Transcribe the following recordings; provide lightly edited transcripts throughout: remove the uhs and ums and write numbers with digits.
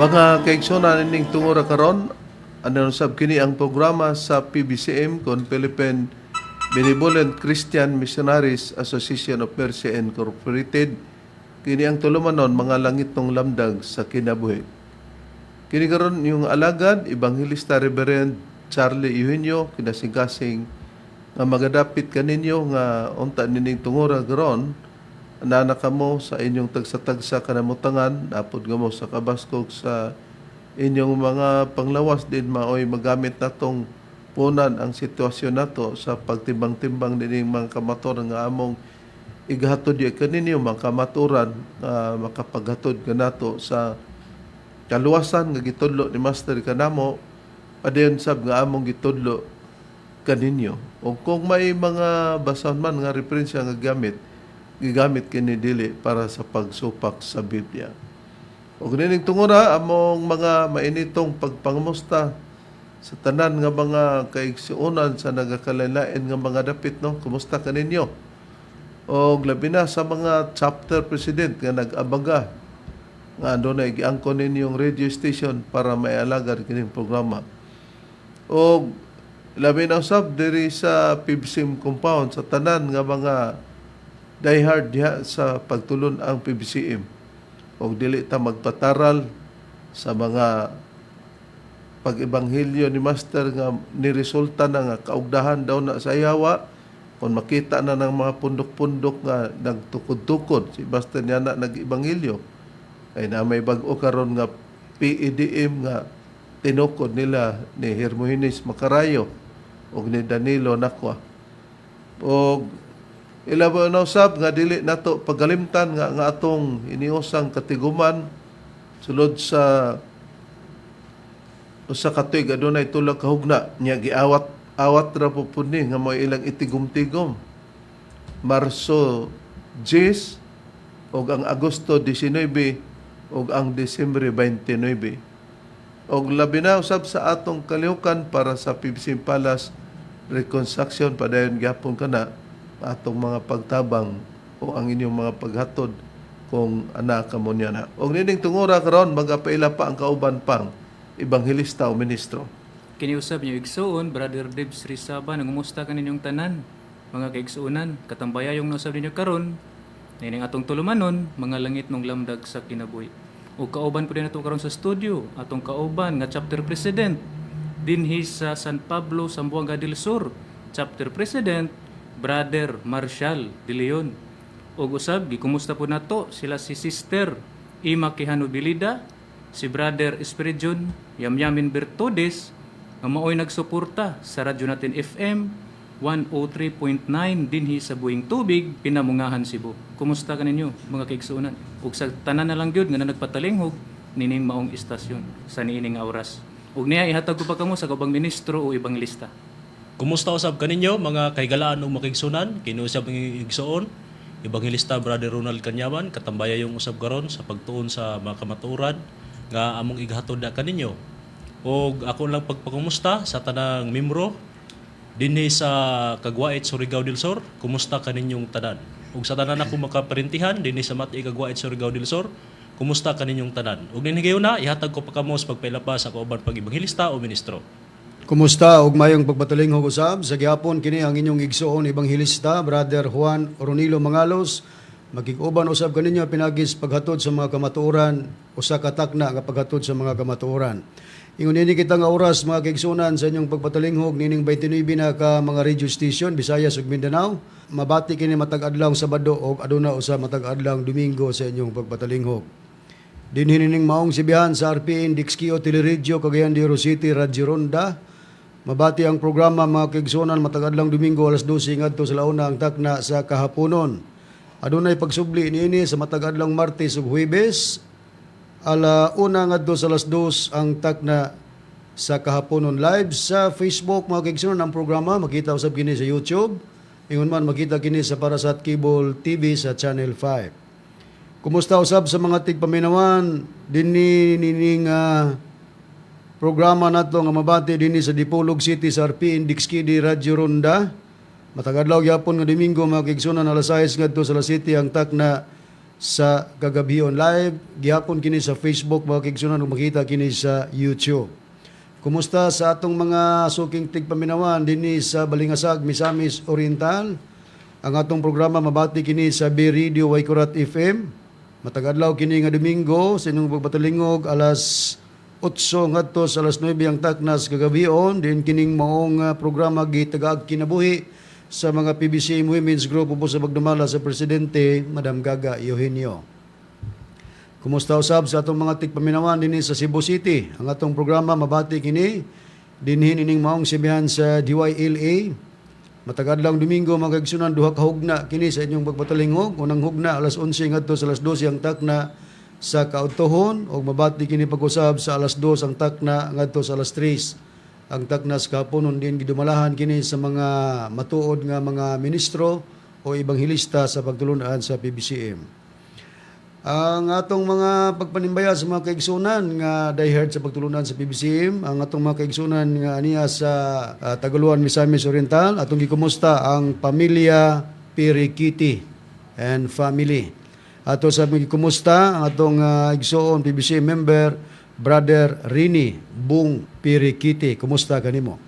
Mga kaigsonan ining tungora karon, ano sab kini ang programa sa PBCM kon Philippine Benevolent Christian Missionaries Association of Mercy Incorporated. Kini ang tulumanon mga langit ng lamdag sa kinabuhi. Kini karon yung alagad Evangelista Reverend Charlie Eugenio kinasing-kasing nga magadapit kaninyo nga unta nining tungora karon na kamo sa inyong tagsa-tagsa kanamutangan, napod mo sa kabaskog sa inyong mga panglawas din maoy magamit natong punan ang sitwasyon nato sa pagtimbang-timbang dining mga kamator nga among igahatod ya kaninyo mga kamaturan makapaghatod kanato sa kaluwasan nga gitudlo ni Master kanamo padayon sab nga among gitudlo kaninyo. O kung may mga basahan man nga referensya nga gigamit kini dili para sa pagsupak sa Biblia. O kanining tungura among mga mainitong pagpangamusta sa tanan nga mga kaigsuonan sa nagakalain nga mga dapit no. Kumusta kaninyo? O labi na sa mga chapter president nga nag-abaga nga ando na giangkon ninyong radio station para maialagad kining programa. O labi na usab diri sa PBCM compound sa tanan nga mga diehard diha sa pagtulon ang PBCM o dili ta magpataral sa mga pag-ebanghelyo ni Master nga niresulta na nga kaugdahan daw na sa yawa kung makita na ng mga pundok-pundok nga nagtukod-tukod si Master niya na nag-ebanghelyo ay na may bag-o karon nga PEDM nga tinukod nila ni Hermogenes Macarayo o ni Danilo Nacua o ilabo na usab nga dili nato pagalimtan nga atong iniusang katiguman sulod sa usa ka tuig adunay tulo ka hugna nya giawat ra po ni nga mo ilang itigom-tigom. Marso 10 ug ang Agosto 19 ug ang Disyembre 29. Og labi na usab sa atong kalihukan para sa PBCM Palace Reconstruction padayon gyapon kana atong mga pagtabang o ang inyong mga paghatod kung anak ka mo niya na. O nining tungura karon magapaila pa ang kauban pang ebanghelista o ministro. Kiniusab niyo igsuon, Brother Debs Rizaba, nangumusta ka ninyong tanan, mga kaigsuunan, katambayayong nausab ninyo karon, nining atong tulumanon, mga langit ng lamdag sa kinabuhi. O kauban po din nato karon sa studio, atong kauban nga chapter president, dinhi sa San Pablo, Zamboanga del Sur, chapter president, Brother Marshall De Leon. O usab, gikumusta po nato sila si Sister Ima Quijano Bilida, si Brother Espiridion Yamyamin Bertodes, nga maoy nagsuporta sa radyo natin FM 103.9 dinhi sa Buhing Tubig, Pinamungahan, Cebu. Kumusta ka ninyo mga kaigsuunan? Ug sa tanan na lang gyud nga nagpatalinghog nining maong istasyon sa niining nga oras. Ug niya ihatag ko pa kamo sa kabang ministro o ebangelista. Kumusta usab kaninyo mga kaigalaan ug makigsunan? Kinuusab ang igsuon Ebangelista Brother Ronald Canyaman, katambaya yung usab karon sa pagtuon sa mga kamatuoran nga among ighatod na kaninyo. Og ako lang pagpakumusta sa tanang membro dinhi sa Kagwait, Surigao del Sur. Kumusta kaninyong tanan? Ug sa tanan ako makaparintihan dinhi sa Mati, Kagwait, Surigao del Sur. Kumusta kaninyong tanan? Ug ninhi na ihatag ko pa kamo sa pagpailapa sa kauban pag-ebanghelista o ministro. Kumusta ug mayong pagpatalinghog usab sa gihapon kini ang inyong igsuon ebanghelista Brother Juan Ronilo Mangalos. Magig-uban usab kaninyo pinagis paghatod sa mga kamatuoran, usa ka takna nga paghatod sa mga kamatuoran. Ingon ini kita nga oras mga kaigsunan sa inyong pagpatalinghog nining 29 na ka mga radio station Visayas ug Mindanao. Mabati kini matag adlaw Sabado ug aduna usa matag adlaw Domingo sa inyong pagpatalinghog. Dinhi nining maong sibihan sa RPN Dixkio Teleradyo Cagayan de Oro City Radyo Ronda. Mabati ang programa mga kaigsunan matag-adlang Domingo alas 12 ngadto sa launa ang takna sa kahaponon. Adunay pagsubli niini sa matag-adlang Martes ug Huwebes ala una ngadto sa alas 2 ang takna sa kahaponon live sa Facebook mga kaigsunan ang programa makita usab kini sa YouTube. Ingon man makita kini sa Parasat Cable TV sa Channel 5. Kumusta usab sa mga tigpaminawan dinhi nining programa nato nga mabati dinhi sa Dipolog City sa RPN Dixkidi Radyo Ronda. Matag adlaw gyapon nga Domingo mga kaigsunan alas 6 ngadto sa alas 7 ang takna sa Kagabihon Live, gihapon kini sa Facebook, mga kaigsunan, ug makita kini sa YouTube. Kumusta sa atong mga suking tigpaminawan dinhi sa Balingasag, Misamis Oriental? Ang atong programa mabati kini sa B Radio Waikurat FM. Matag-adlaw kini nga Domingo sa inyong pagpatalingog alas 8 ngadto sa alas 9 ang taknas kagabihon. Din kining maong programa gitagaag kinabuhi sa mga PBCM Women's Group upo sa pagdumala sa Presidente Madam Gaga Eugenio. Kumusta usab sa atong mga tigpaminawan dinhi sa Cebu City? Ang atong programa mabati kini dinhi ining maong sibihan sa DYLA. Matag-adlaw Domingo mga kaigsunan, duha ka hugna kini sa inyong pagpatalingog. Unang hugna alas 11 ngadto sa alas 12 ang takna sa Kautohon, ug mabati kini pag-usab sa alas 2 ang takna ngadto sa alas 3 ang takna sa kapunon. Din gidumalahan kini sa mga matuod nga mga ministro o ibanghilista sa pagtulunan sa PBCM. Ang atong mga pagpanimbaya sa mga kaigsunan nga diehard sa pagtulunan sa PBCM, ang atong mga kaigsunan nga aniya sa Tagaluan, Misamis Oriental, atong gikumusta ang pamilya Pirikiti and family. Ato sa gikumusta ang atong igsoon PBCM member Brother Rini Bung Pirikiti. Kumusta kanimo?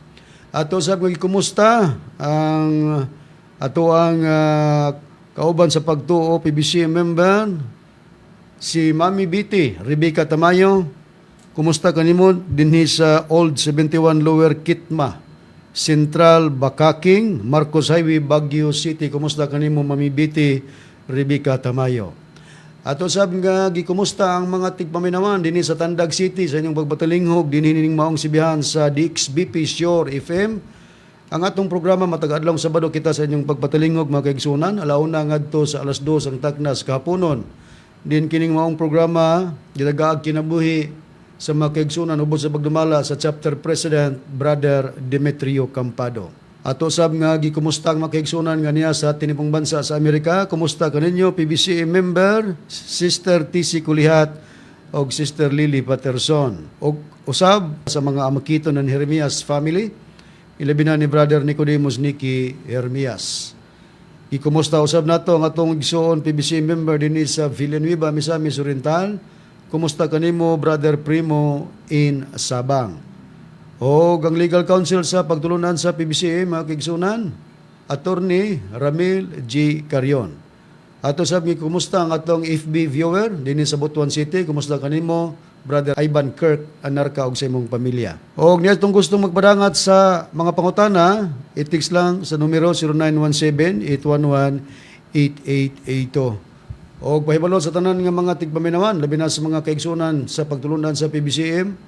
Ato sa gikumusta ang ato ang kauban sa pagtuo PBCM member si Mami Biti, Rebecca Tamayo. Kumusta kanimo dinhi sa Old 71 Lower Kitma, Central Bakaking, Marcos Highway, Baguio City. Kumusta kanimo Mami Biti, Rebecca Tamayo? Ato sab nga gikumusta ang mga tigpaminawan dinhi sa Tandag City sa inyong pagpatalinghog dinhi ning maong sibihan sa DXBP Shore FM. Ang atong programa matag-adlaw Sabado kita sa inyong pagpatalingog mga kaigsunan, alauna ngadto sa alas 2 ang taknas kahaponon. Din kining maong programa gidagaag kinabuhi sa mga kaigsunan ubos sa pagdumala sa chapter president Brother Demetrio Campado. Ato sab nga gikumusta ang mga kaigsunan nga niya sa tinipong bansa sa Amerika. Kumusta kaninyo PBCM member Sister TC Kulihat og Sister Lily Patterson. Og usab sa mga amakito ng Jeremias family, ilabi na ni Brother Nicodemus Nicky Hermias. Ikumusta usab nato ang atong igsoon PBC member dinhi sa Villanueva, Misamis Oriental. Kumusta kanimo Brother Primo in Sabang? O ang legal counsel sa pagtulunan sa PBC mga kaigsunan, Attorney Ramil G. Carion. Ato sab kumusta ang atong FB viewer dinhi sa Butuan City? Kumusta kanimo Brother Ivan Kirk Anarka og sa imong pamilya? Og niya itong gustong magpadangat sa mga pangutana, i-text lang sa numero 0917-811-8882. Og pahibalo sa tanan nga mga tigpaminawan, labi na sa mga kaigsunan sa pagtulunan sa PBCM,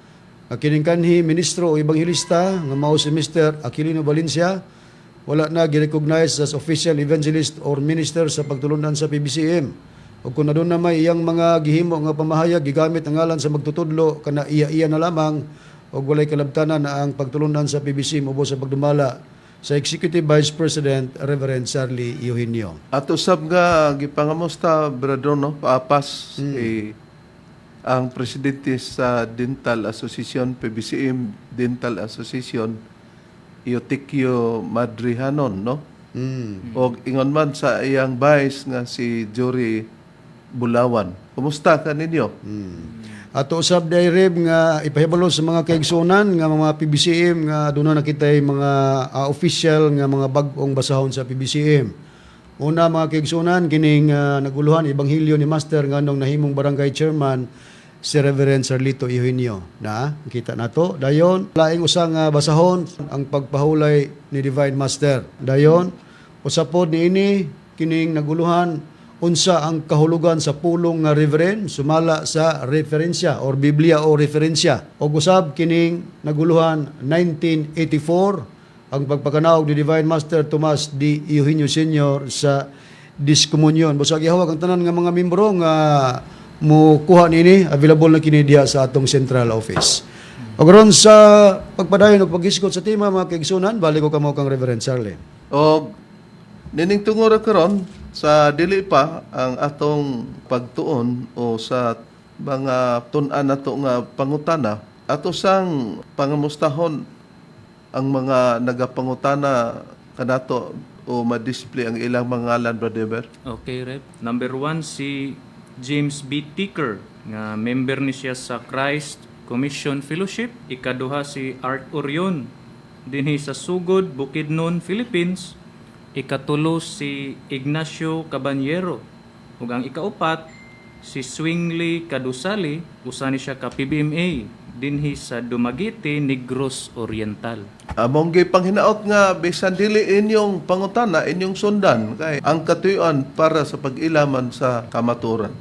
kining kanhi ministro o ibanghilista nga mao si Mr. Aquilino Valencia, wala na gi-recognize as official evangelist or minister sa pagtulunan sa PBCM. O kung na may iyang mga gihimo nga pamahayag, gigamit ang ngalan sa magtutudlo, kana iya-iya na lamang, o walay kalabtanan na ang pagtulunan sa PBC ubos sa pagdumala sa Executive Vice President Reverend Charlie Eugenio. Ato sab nga gipangamusta brother no paapas ang presidente sa Dental Association PBCM Dental Association Eutikio Madrihanon no. Og ingon man sa iyang vice nga si Jory Bulawan. Kumusta ka ninyo? Ato usab dairib nga ipahibalo sa mga kaigsunan nga mga PBCM nga doon na nakitay mga official nga mga bag-ong basahon sa PBCM. Una mga kaigsunan kining naguluhan ibanghilyo ni Master nganong nahimong barangay chairman si Reverend Sarlito Eugenio. Na kita nato dayon laing usang basahon ang pagpahulay ni Divine Master. Dayon usapod niini kining naguluhan unsa ang kahulugan sa pulong nga reverend sumala sa referensya or Biblia o referensya. O usab kining naguluhan 1984 ang pagpakanaog ni Divine Master Tomas D. Eugenio Sr. sa Diskomunyon. Busag ihawag ang tanan nga mga membro nga mo kuha nini available na kini diha sa atong central office. O karon sa pagpadayon og paghisgot sa tema mga kaigsunan, balik ko kamo kang Reverend Charlie. O nining tungora karon sa dili pa ang atong pagtuon o sa mga tun-an nato nga pangutana, ato sang pangamustahon ang mga nagapangutana kanato o ma-display ang ilang mga ngalan, Brother Eber? Okay, Rep. Number 1, si James B. Ticker, nga member ni siya sa Christ Commission Fellowship. Ikaduha si Art Orion, dinhi sa Sugod, Bukidnon, Philippines. Ikatulo si Ignacio Cabanyero. Ug ang ikaupat si Swingley Kadusali, usa ni siya ka PBMA dinhi sa Dumaguete, Negros Oriental. Among gipanghinaot nga bisan dili inyong pangutana, inyong sundan kay ang katuyon para sa pag-ilaman sa kamaturan.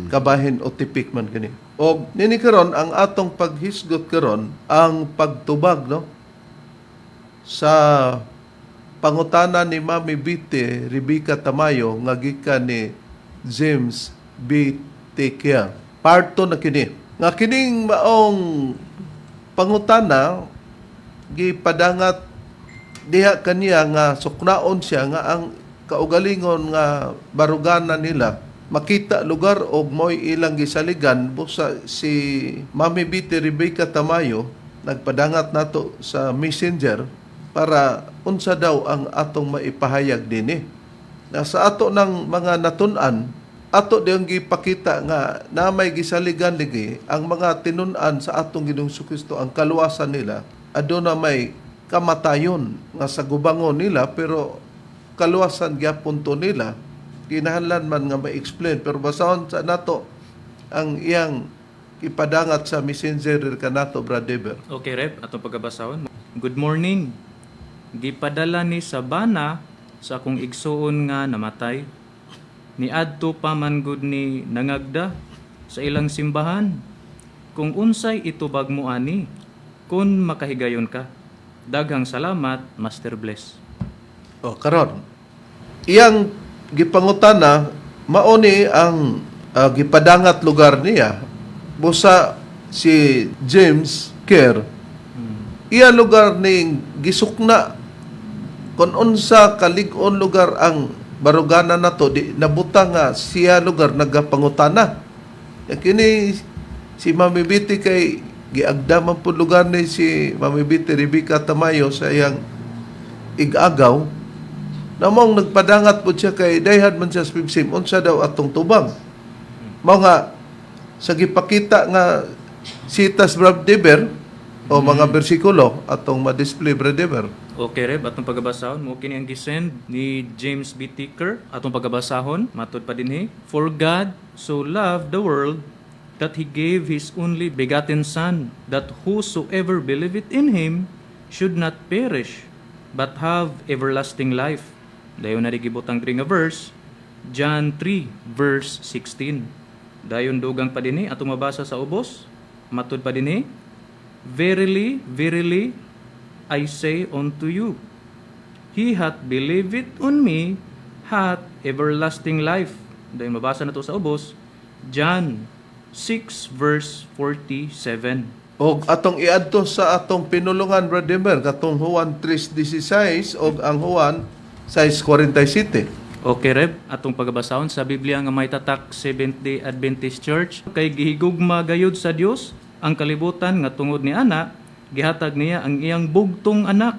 Kabahin o tipik man kini. O nini karon ang atong paghisgot karon ang pagtubag no sa pangutana ni Mami Bite Rebecca Tamayo nga gikan ni James B. Ticker. Part 2 na kini. Nga kining maong pangutana gipadangat diha kaniya nga suknaon siya nga ang kaugalingon nga barugana nila makita lugar og mo'y ilang gisaligan busa si Mami Bite Rebecca Tamayo nagpadangat nato sa messenger para unsa daw ang atong maipahayag dinhi. Na sa ato ng mga natun-an, ato diyang gipakita nga na may gisaligan ligi ang mga tinun-an sa atong Ginoong Kristo, ang kaluwasan nila, aduna may kamatayon nga sa gubangon nila, pero kaluwasan gyapon to nila. Kinahanglan man nga ma-explain, pero basahon sa nato ang iyang ipadangat sa messenger kanato, Brad Deber. Okay, Reb, atong pagkabasahon. Good morning. Gipadala ni Sabana sa akong igsuon nga namatay. Niadto pa man gud ni nangagda sa ilang simbahan. Kung unsay itubag mo ani, kun makahigayon ka. Daghang salamat, Master Bless. O, karon. Iyang gipangutana, mauni ang gipadangat lugar niya. Busa si James Kerr, iya lugar ning gisukna kung unsa kalig-on lugar ang barugana nato di nabutang nga siya lugar nagapangutana. Kini si Mami Bite kay giagdaman pud lugar ni si Mami Bite Rebecca Tamayo sa iyang igagaw. Namong nagpadangat pud siya kay dayhan man siya sa pibsim unsa daw atong tubang. Mao nga sa gipakita nga sitas Brad Deber o mga bersikulo atong ma-display Brad Deber. Okay, Reb, atong pagabasahon mo kini ang gisend ni James B. Ticker. Atong pagabasahon, matud pa dinhi. For God so loved the world that He gave His only begotten Son, that whosoever believeth in Him should not perish, but have everlasting life. Dayon na gibutang diri nga verse, John 3, verse 16. Dayon dugang pa dinhi, atong mabasa sa ubos. Matud pa dinhi, Verily, verily, I say unto you, he hath believed on me, hath everlasting life. Dahil mabasa na to sa ubos, John 6 verse 47. Og atong iadto sa atong pinulungan, Brad Demer, katong Juan 3:16 og ang Juan 6:47. Okay, Reb, atong pagbasahon sa Biblia nga may tatak Seventh-day Adventist Church, kay gihigugma gayud sa Dios ang kalibutan nga tungod ni ana, gihatag niya ang iyang bugtong anak,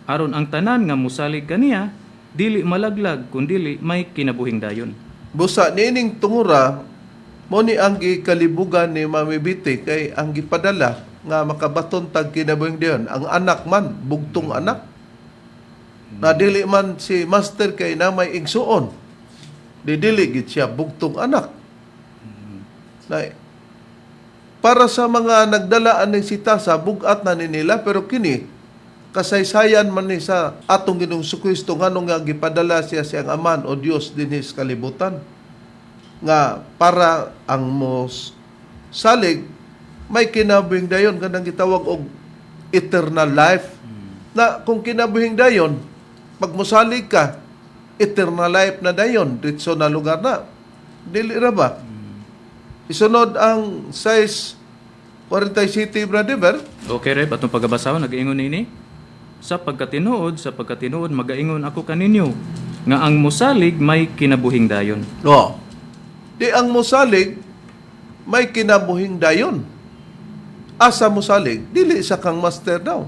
aron ang tanan nga musalig kaniya dili malaglag kundi may kinabuhing dayon. Busa niining tungura mo ni ang gikalibugan ni Mami Bite kay ang gipadala nga makabaton tag kinabuhing dayon ang anak man bugtong anak. Na dili man si Master kay na may igsuon. Dili gid siya bugtong anak. Na para sa mga nagdalaan ng sitasa, bugat na nila, pero kini, kasaysayan man ni sa atong Ginoong Kristo nganong nga gipadala siya siyang Aman o Dios dinhi sa kalibutan. Nga para ang mos salig, may kinabuhing dayon, kanang gitawag og eternal life. Na kung kinabuhing dayon, pag mosalig ka, eternal life na dayon, ditso na lugar na. Dili ra ba? Isunod ang 6:47, Brad Deber. Okay, Reb, atong pagabasahon nag-ingon nini. Sa pagkatinuod, magaingon ako kaninyo nga ang musalig may kinabuhing dayon. No. Di ang musalig, may kinabuhing dayon. Asa musalig, dili sa kang master daw.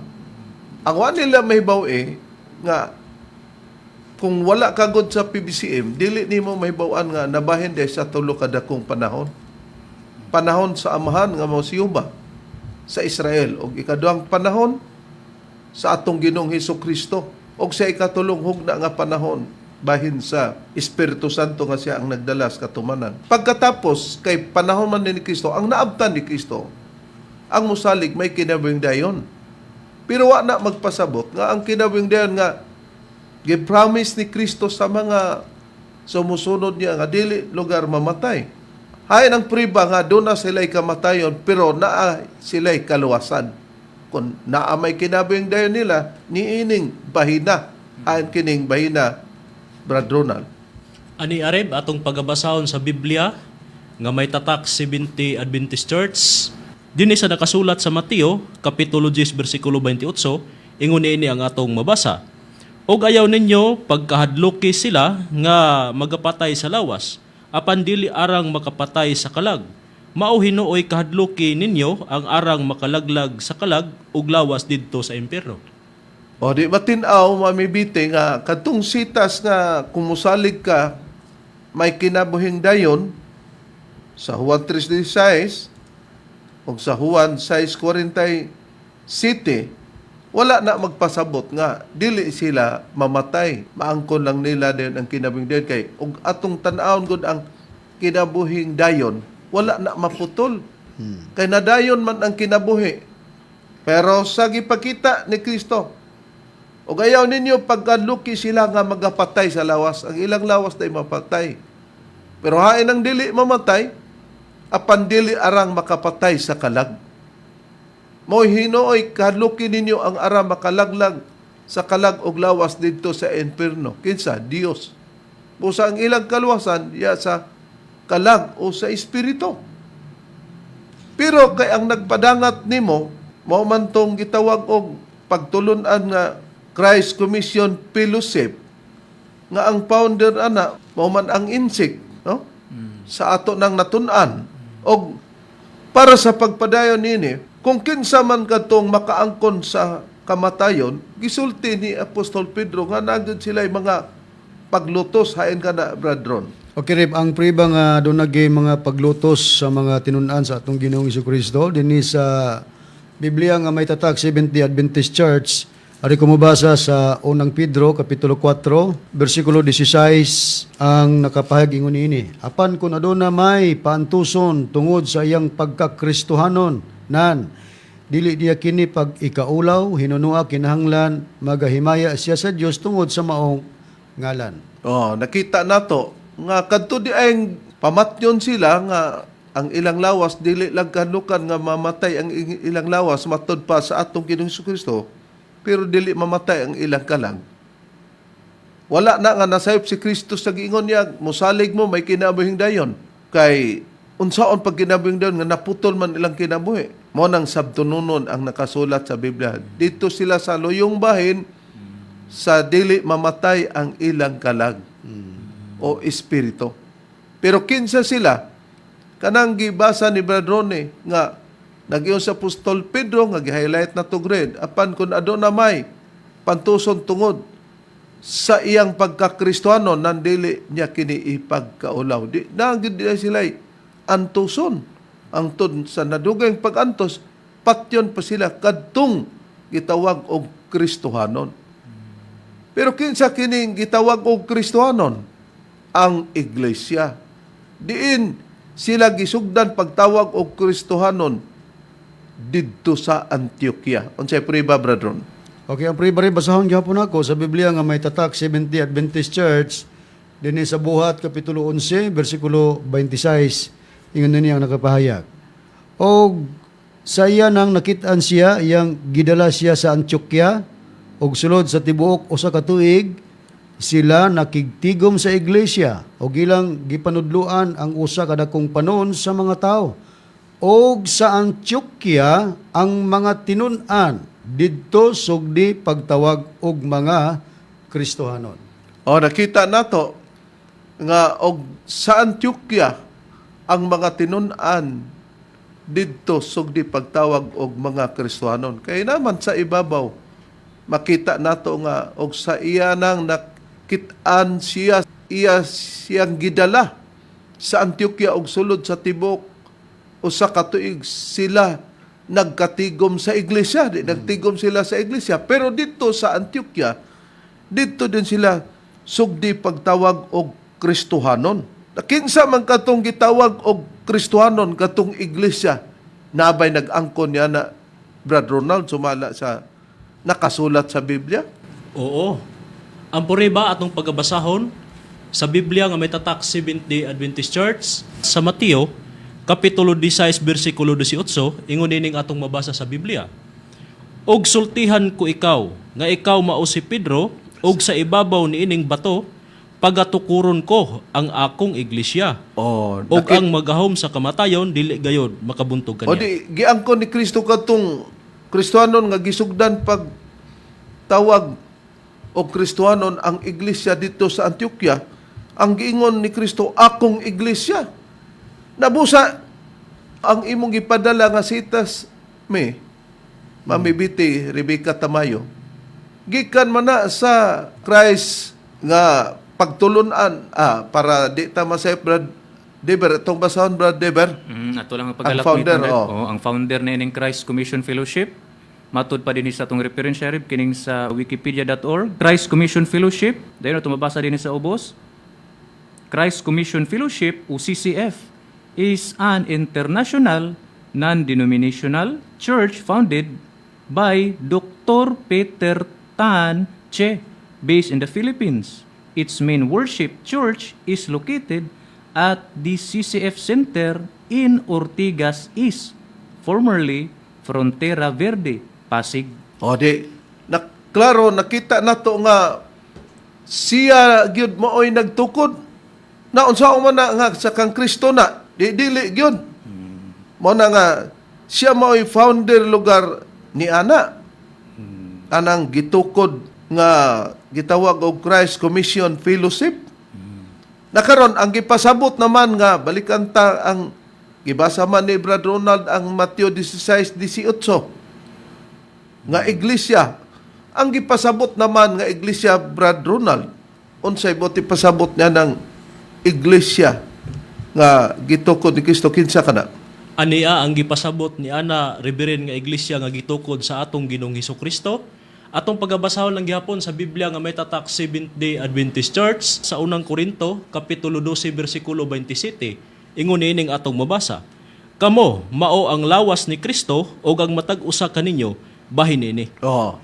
Ang wa nila may bawi nga kung wala ka gud sa PBCM, dili nimo mahibaw-an nga nabahin day sa tulo ka dakong panahon. Panahon sa amahan nga mao si Yuba sa Israel ug ikaduhang panahon sa atong Ginoong Hesukristo ug sa ikatulong hugna nga panahon bahin sa Espiritu Santo nga siya ang nagdala sa katumanan. Pagkatapos kay panahon man ni Kristo, ang naabtan ni Kristo, ang musalig may kinabing dayon. Pero wa na magpasabot nga ang kinabing dayon nga gi-promise ni Kristo sa mga sumusunod niya nga dili lugar mamatay. Hay ang priba nga doon na sila'y kamatayon pero naa sila'y kaluwasan. Kung naa may kinabing dayon nila, niining bahina. Hain kining bahina, Brad Ronald. Ani areb atong pagabasahon sa Biblia nga may tatak 70 Adventist Church. Dinhi sa nakasulat sa Mateo kapitulo 10 bersikulo 28, ingon ini ang atong mabasa. Og ayaw ninyo pagkahadloki sila nga magapatay sa lawas, apan dili arang makapatay sa kalag. Mao hinuoy kahadloki ninyo ang arang makalaglag sa kalag ug lawas didto sa impyerno. O di matinaw, mamibiti nga, katong sitas nga kumusalig ka, may kinabuhing dayon, sa Juan 3:16, o sa Juan 6:47, wala na magpasabot nga, dili sila mamatay. Maangkon lang nila din ang kinabuhing dayon kay, ug atong tan-awon gud ang kinabuhing dayon, wala na maputol. Kay nadayon man ang kinabuhi. Pero sa gipakita ni Kristo, o ayaw ninyo pagkaluki sila nga magapatay sa lawas. Ang ilang lawas na mapatay. Pero hain ang dili mamatay, apan dili arang makapatay sa kalag. Mo'y hinooy kaluki ninyo ang arang makalaglag sa kalag og lawas dito sa impierno. Kinsa? Dios. Busa ang ilang kaluwasan, ya sa kalag o sa espiritu. Pero kay ang nagpadangat nimo, mao man tong gitawag og pagtulunan nga Christ Commission Fellowship nga ang founder ana mao man ang INSIC, no? Sa ato nang natun-an og para sa pagpadayon nini kung kinsa man kadtong makaangkon sa kamatayon gisulti ni Apostol Pedro nga nagud sila mga paglutos hain kana Brad Ron. Okay, Rip, ang priba nga doon nagay mga paglutos sa mga tinunan sa atong Ginoong Hesukristo dinhi sa Biblia nga may tatak 70 Adventist Church. Ari ko mabasa sa unang Pedro, kapitulo 4, versikulo 16, ang nakapahag ingon ini. Apan kung aduna may paantuson tungod sa iyang pagkakristohanon, nan, dili diya kini pag ikaulaw, hinunua kinahanglan, magahimaya siya sa Dios tungod sa maong ngalan. Oh, nakita nato nga kadto di ay pamatyon sila nga ang ilang lawas dili lang kanukan nga mamatay ang ilang lawas matud pa sa atong Ginoong Hesukristo. Pero dili mamatay ang ilang kalag. Wala na nga nasayop si Kristo sa giingon niya, musalig mo, may kinabuhing dayon. Kay, unsaon pag kinabuhing dayon, nga naputol man ilang kinabuhi. Mo nang sabtununon ang nakasulat sa Biblia. Dito sila sa luyong bahin, sa dili mamatay ang ilang kalag o espiritu. Pero kinsa sila, kanang gibasa ni Brad Ronnie, nga nag-iyon sa Apostol Pedro, nga gi-highlight na to grade, apan kung aduna may pantuson tungod sa iyang pagkakristohano, nandili niya kini ipagkaulaw. Di sila antuson. Ang tun sa nadugay pag-antos, patyon pa sila kadtong gitawag og Kristohanon. Pero kinsa kining gitawag og Kristohanon? Ang iglesia. Diin sila gisugdan pagtawag og Kristohanon didto sa Antioquia. Unsay priba, Bradron? Okay, ang pre-bari basahon gyapon ako sa Biblia nga may tatak 70 Adventist Church dinhi sa Buhat kapitulo 11 bersikulo 26 ingon niya ang nakapahayag. Og sa iya nang nakit-an siya iyang gidala siya sa Antioquia og sulod sa tibuok usa ka tuig sila nakigtigom sa iglesia og ilang gipanudluan ang usa ka dakong panon sa mga tao. Og sa Antioquia ang mga tinun-an didto sugdi pagtawag og mga Kristohanon. O nakita nato nga og sa Antioquia ang mga tinun-an didto sugdi pagtawag og mga Kristohanon. Kay naman sa ibabaw makita nato nga og sa iya nang kitaan siyang gidala sa Antioquia og sulod sa tibok usa ka tuig sila nagkatigom sa iglesia, nagtigom sila sa iglesia. Pero dito sa Antioquia, dito din sila sugdi pagtawag og Kristohanon. Kinsa man katong gitawag og Kristohanon katong iglesia, nabay nag-angkon niya na Brad Ronald sumala sa nakasulat sa Biblia? Oo. Ang puriba atong pagabasahon sa Biblia nga may tatak Seventh-day Adventist Church sa Mateo kapitulo 16 bersikulo 18 ingon ining atong mabasa sa Biblia. Og sultihan ko ikaw nga ikaw mao si Pedro og sa ibabaw niining bato pagatukuron ko ang akong iglesia. Oh, Og ang magahom sa kamatayon dili gayod makabuntog o kaniya. di, giangkon ni Kristo katong Kristohanon nga gisugdan pag tawag o Kristohanon ang iglesia dito sa Antioquia. Ang giingon ni Kristo, akong iglesia. Nabusa ang imong gipadala nga sitas Mamibiti, Rebecca Tamayo. Gikan man na sa Christ nga pagtulunan para di ta masay Brad Deber, itong basahon Brad Deber. Ato lang ang Ang paggalak founder, ni Brad. oh. Ang founder na ining Christ Commission Fellowship. Matud pa din sa atong referensya rib kining sa wikipedia.org. Christ Commission Fellowship, dayon ato mabasa din sa ubos. Christ Commission Fellowship o CCF is an international non-denominational church founded by Dr. Peter Tan Che, based in the Philippines. Its main worship church is located at the CCF Center in Ortigas East, formerly Frontera Verde, Pasig. O di, klaro, nakita nato nga siya gyud maoy nagtukod. Naunsa man na nga sa kang Kristo na, dili gyud. Mo na nga siya maoy founder lugar ni ana. Anang gitukod nga gitawag og Christ Commission Fellowship. Nakaron ang gipasabot naman nga balikan ta ang gibasa man ni Brad Ronald ang Mateo 16:18 nga iglesia. Ang gipasabot naman nga iglesia Brad Ronald, unsay mo ti pasabot niya ng iglesia nga gitukod ni Kristo kinsa kana? Ania ang gipasabot ni ana Reverend nga iglesia nga gitukod sa atong Ginoong Hesukristo. Atong pagabasahon lang gihapon sa Biblia nga may tatak Seventh-day Adventist Church sa unang Korinto kapitulo 12 bersikulo 27. Ingon ining atong mabasa. Kamo mao ang lawas ni Kristo ug ang matag usa kaninyo bahin ini. Oh.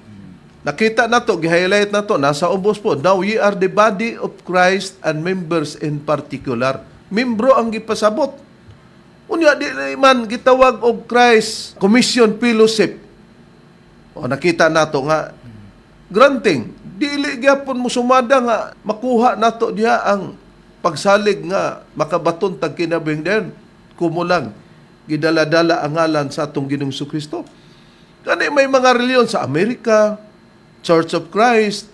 Nakita nato, gi-highlight nato, nasa ubos po. Now ye are the body of Christ and members in particular. Membro ang gipasabot. Unya di man gitawag og Christ Commission Fellowship. O nakita nato nga granting dili gyapon mo sumada nga makuha nato diha ang pagsalig nga makabaton tag kinabing den kumulang gidala-dala ang ngalan sa atong Ginoong Kristo. Kani may mga reliyon sa Amerika, Church of Christ,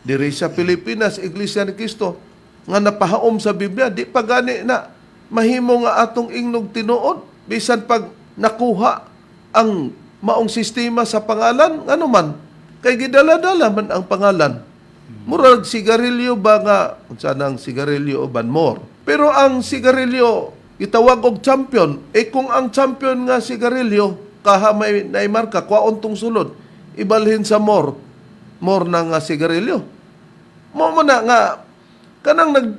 diri sa Pilipinas, Iglesia ni Cristo, nga napahaom sa Biblia, di pa gani na mahimo nga atong ingnog tinuod, bisan pag nakuha ang maong sistema sa pangalan, ano man, kay gidala-dala man ang pangalan. Murag sigarilyo ba nga, unsa nang sigarilyo o banmor. Pero ang sigarilyo, itawag og champion, kung ang champion nga sigarilyo, kaha may naimarka, kwaon tong sulod, ibalhin sa more na nga sigarilyo. Mo na nga, kanang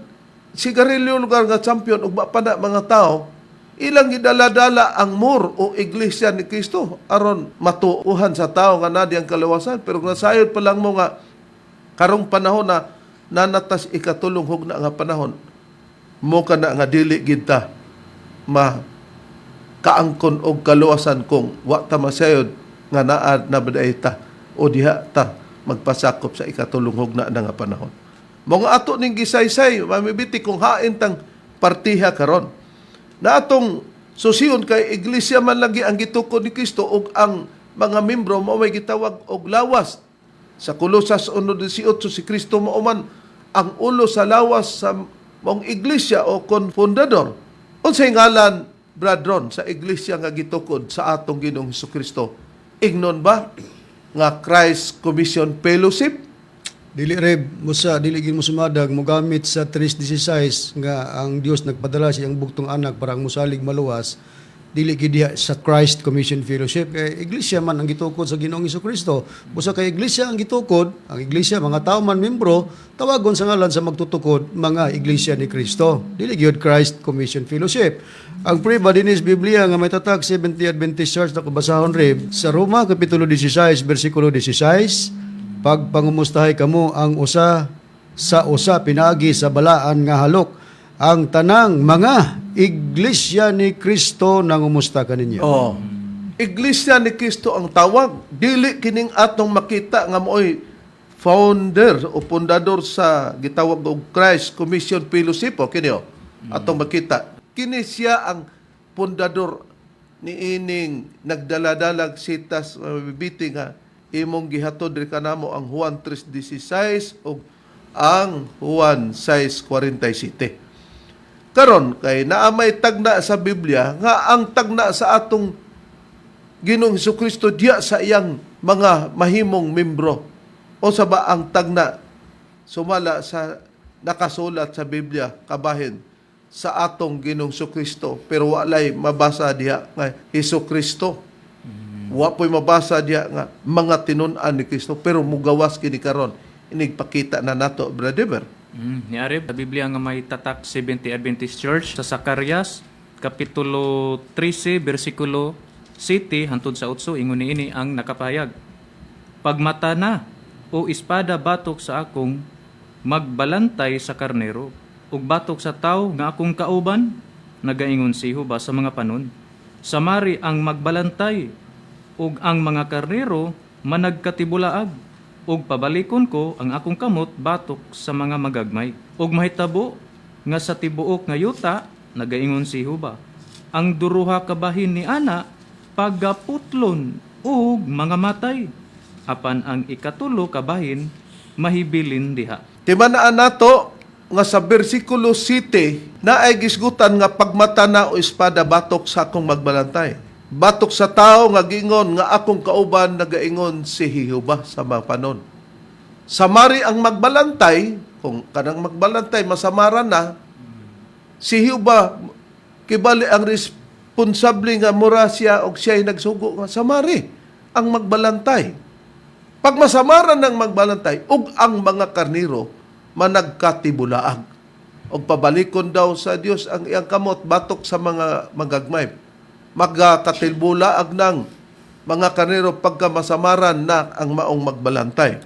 sigarilyo lugar nga champion, ugba pa na mga tao, ilang gidala-dala ang more o iglesia ni Kristo, aron matuuhan sa tao nga nadi ang kalawasan. Pero nasayod pa lang mo nga, karong panahon na nanatas ikatulong hugna nga panahon, mo ka na nga dili ginta kaangkon og kaluwasan kung wa ta masayod nga naa na badaita o diha ta magpasakop sa ikatulong hugna na nga panahon. Mga ato ning gisaysay mamibiti kung hain tang partiha karon. Na atong susiyon kay iglesia man lagi ang gitukod ni Kristo ug ang mga membro mao may gitawag og lawas. Sa Kolosas 1:18 si Kristo mao man ang ulo sa lawas sa mong iglesia o konfundador. Unsay ngalan Brad Ron, sa iglesia nga gitukod sa atong Ginoong Hesukristo, ignon ba nga Christ Commission Fellowship? Dili reb musa dili gid mo sumadag mo gamit sa 3:16 nga ang Dios nagpadala siyang bugtong anak para ang musalig maluwas. Dili gid diha sa Christ Commission Fellowship kay iglesia man ang gitukod sa Ginoong Hesukristo. Busa kay iglesia ang gitukod, ang iglesia mga tawo man membro tawagon sa ngalan sa magtutukod mga iglesia ni Kristo. Dili gyud Christ Commission Fellowship. Ang prueba dinis Biblia nga may tatak 70 Adventist Church na kubasahon reb sa Roma kapitulo 16 bersikulo 16 pagpangumustahay kamo ang usa sa usa pinaagi sa balaan nga halok ang tanang mga iglesia ni Kristo nangumusta kaninyo. Oh. Iglesia ni Kristo ang tawag. Dili kining atong makita nga mo'y founder o pundador sa gitawag og Christ Commission Fellowship o kini o. Atong makita. Kini siya ang pundador ni ining nagdaladalag sitas bibiting nga imong gihatod diri kanamo ang Juan 3:16 ug ang Juan 6:47. Karon kay naa may tagna sa Biblia nga ang tagna sa atong Ginoong Hesukristo diya sa iyang mga mahimong membro o sa ba ang tagna sumala sa nakasulat sa Biblia kabahin sa atong Ginoong Hesukristo pero walay mabasa diha nga Hesukristo. Wa po'y mabasa diya nga mga tinun-an ni Kristo pero mugawas kini karon inigpakita na nato brother. Niari sa Biblia nga may tatak 70 Adventist Church sa Zacarias kapitulo 13 bersikulo 7 hantod sa 8 ingon niini ang nakapayag. Pagmata na o espada batok sa akong magbalantay sa karnero ug batok sa tawo nga akong kauban nagaingon si Jehova sa mga panon. Samari ang magbalantay ug ang mga karnero managkatibulaag ug pabalikon ko ang akong kamot batok sa mga magagmay ug mahitabo nga sa tibuok nga yuta nagaingon si Jehova ang duruha ka bahin ni ana pagaputlon ug mga matay apan ang ikatulo ka bahin mahibilin diha. Timanaan nato nga sa bersikulo 7 na ay gisgutan nga pagmata na o espada batok sa akong magbalantay. Batok sa tao nga giingon nga akong kauban nagaingon si Jehova sa mga panon. Samari ang magbalantay, kung kanang magbalantay masamaran na, si Jehova kibali ang responsable nga mura siya o siya'y nagsugo nga samari ang magbalantay. Pag masamaran ng magbalantay, ug ang mga karniro managkatibulaag. O pabalikon daw sa Dios ang iyang kamot batok sa mga magagmay. Magkatilbulaag ng mga karnero pagka masamaran na ang maong magbalantay.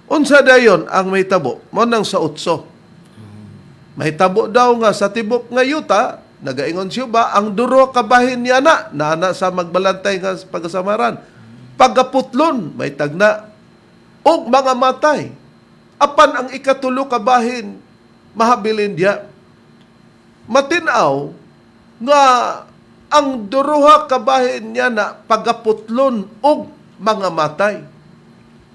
Unsa dayon ang may tabo? Mo nang sa 8. May tabo daw nga sa tibok nga yuta, nagaingon siya ba, ang duro kabahin niya na sa magbalantay nga pagkasamaran. Pagaputlon, may tagna. O mga matay. Apan ang ikatulo kabahin, mahabilin diya. Matinaw nga ang duruha kabahin niya na pagaputlon og mga matay.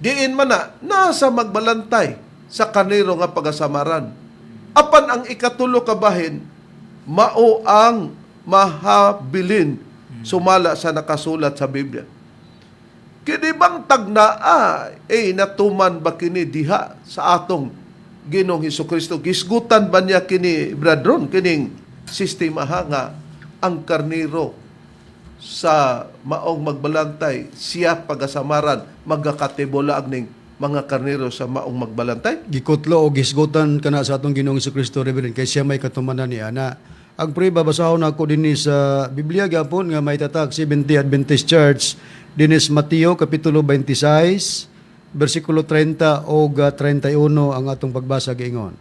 Diin man na, nasa magbalantay sa kaniro nga pagasamaran. Apan ang ikatulo kabahin, mao ang mahabilin sumala sa nakasulat sa Biblia. Kini bang tagnaa, natuman ba kini diha sa atong Ginoong Hesukristo? Gisgutan ba niya kini, bradron, kining sistema nga ang karniro sa maong magbalantay, siya pagasamaran, magkakatibulaag ning mga karniro sa maong magbalantay? Gikutlo o gisgutan kana sa atong Ginoong Hesukristo reverend kay siya may katumanan ni ana. Ang prueba basahon ako dinhi sa Biblia gyapon nga may tatak 70 Adventist Church dinis Mateo kapitulo 26 bersikulo 30 o 31 ang atong pagbasa giingon.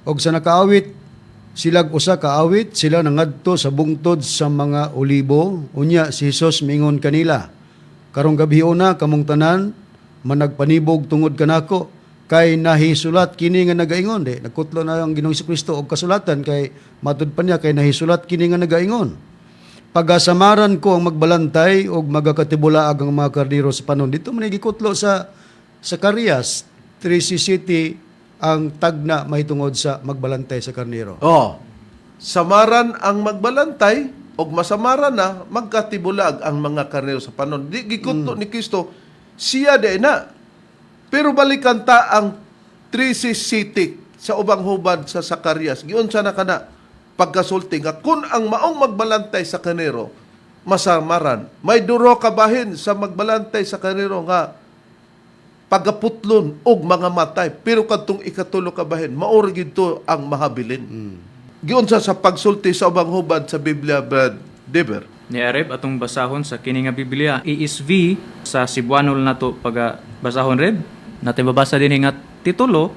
Og sa nakaawit silag usa ka awit sila nangadto sa bungtod sa mga olibo unya si Hesus mingon kanila karong gabi una kamong tanan managpanibog tungod kanako kay nahisulat kini nga nagaingon di nagkutlo na ang Ginoong Hesukristo og kasulatan kay matud pa niya kay nahisulat kini nga nagaingon pagasamaran ko ang magbalantay og magakatibulaag ang mga karniro sa panon dito man gikutlo sa Zacarias 3:7 ang tagna mahitungod sa magbalantay sa karniro. Samaran ang magbalantay o masamaran na magkatibulag ang mga karnero sa panon. Di gikutlo ni Kristo, siya de na. Pero balikan ta ang City sa ubang hubad sa Zacarias. Giunsa na kana pagkasulti nga kun ang maong magbalantay sa kaniro masamaran. May duro ka bahin sa magbalantay sa kaniro nga pagaputlon og mga matay. Pero kadtong ikatulo ka bahin, maori gito ang mahabilin. Giunsa sa pagsulti sa ubang hubad sa Biblia, Brad Deber. Ni Areb atong basahon sa kini nga Biblia ESV sa Cebuanol nato paga basahon reb. Natin babasa din nga titulo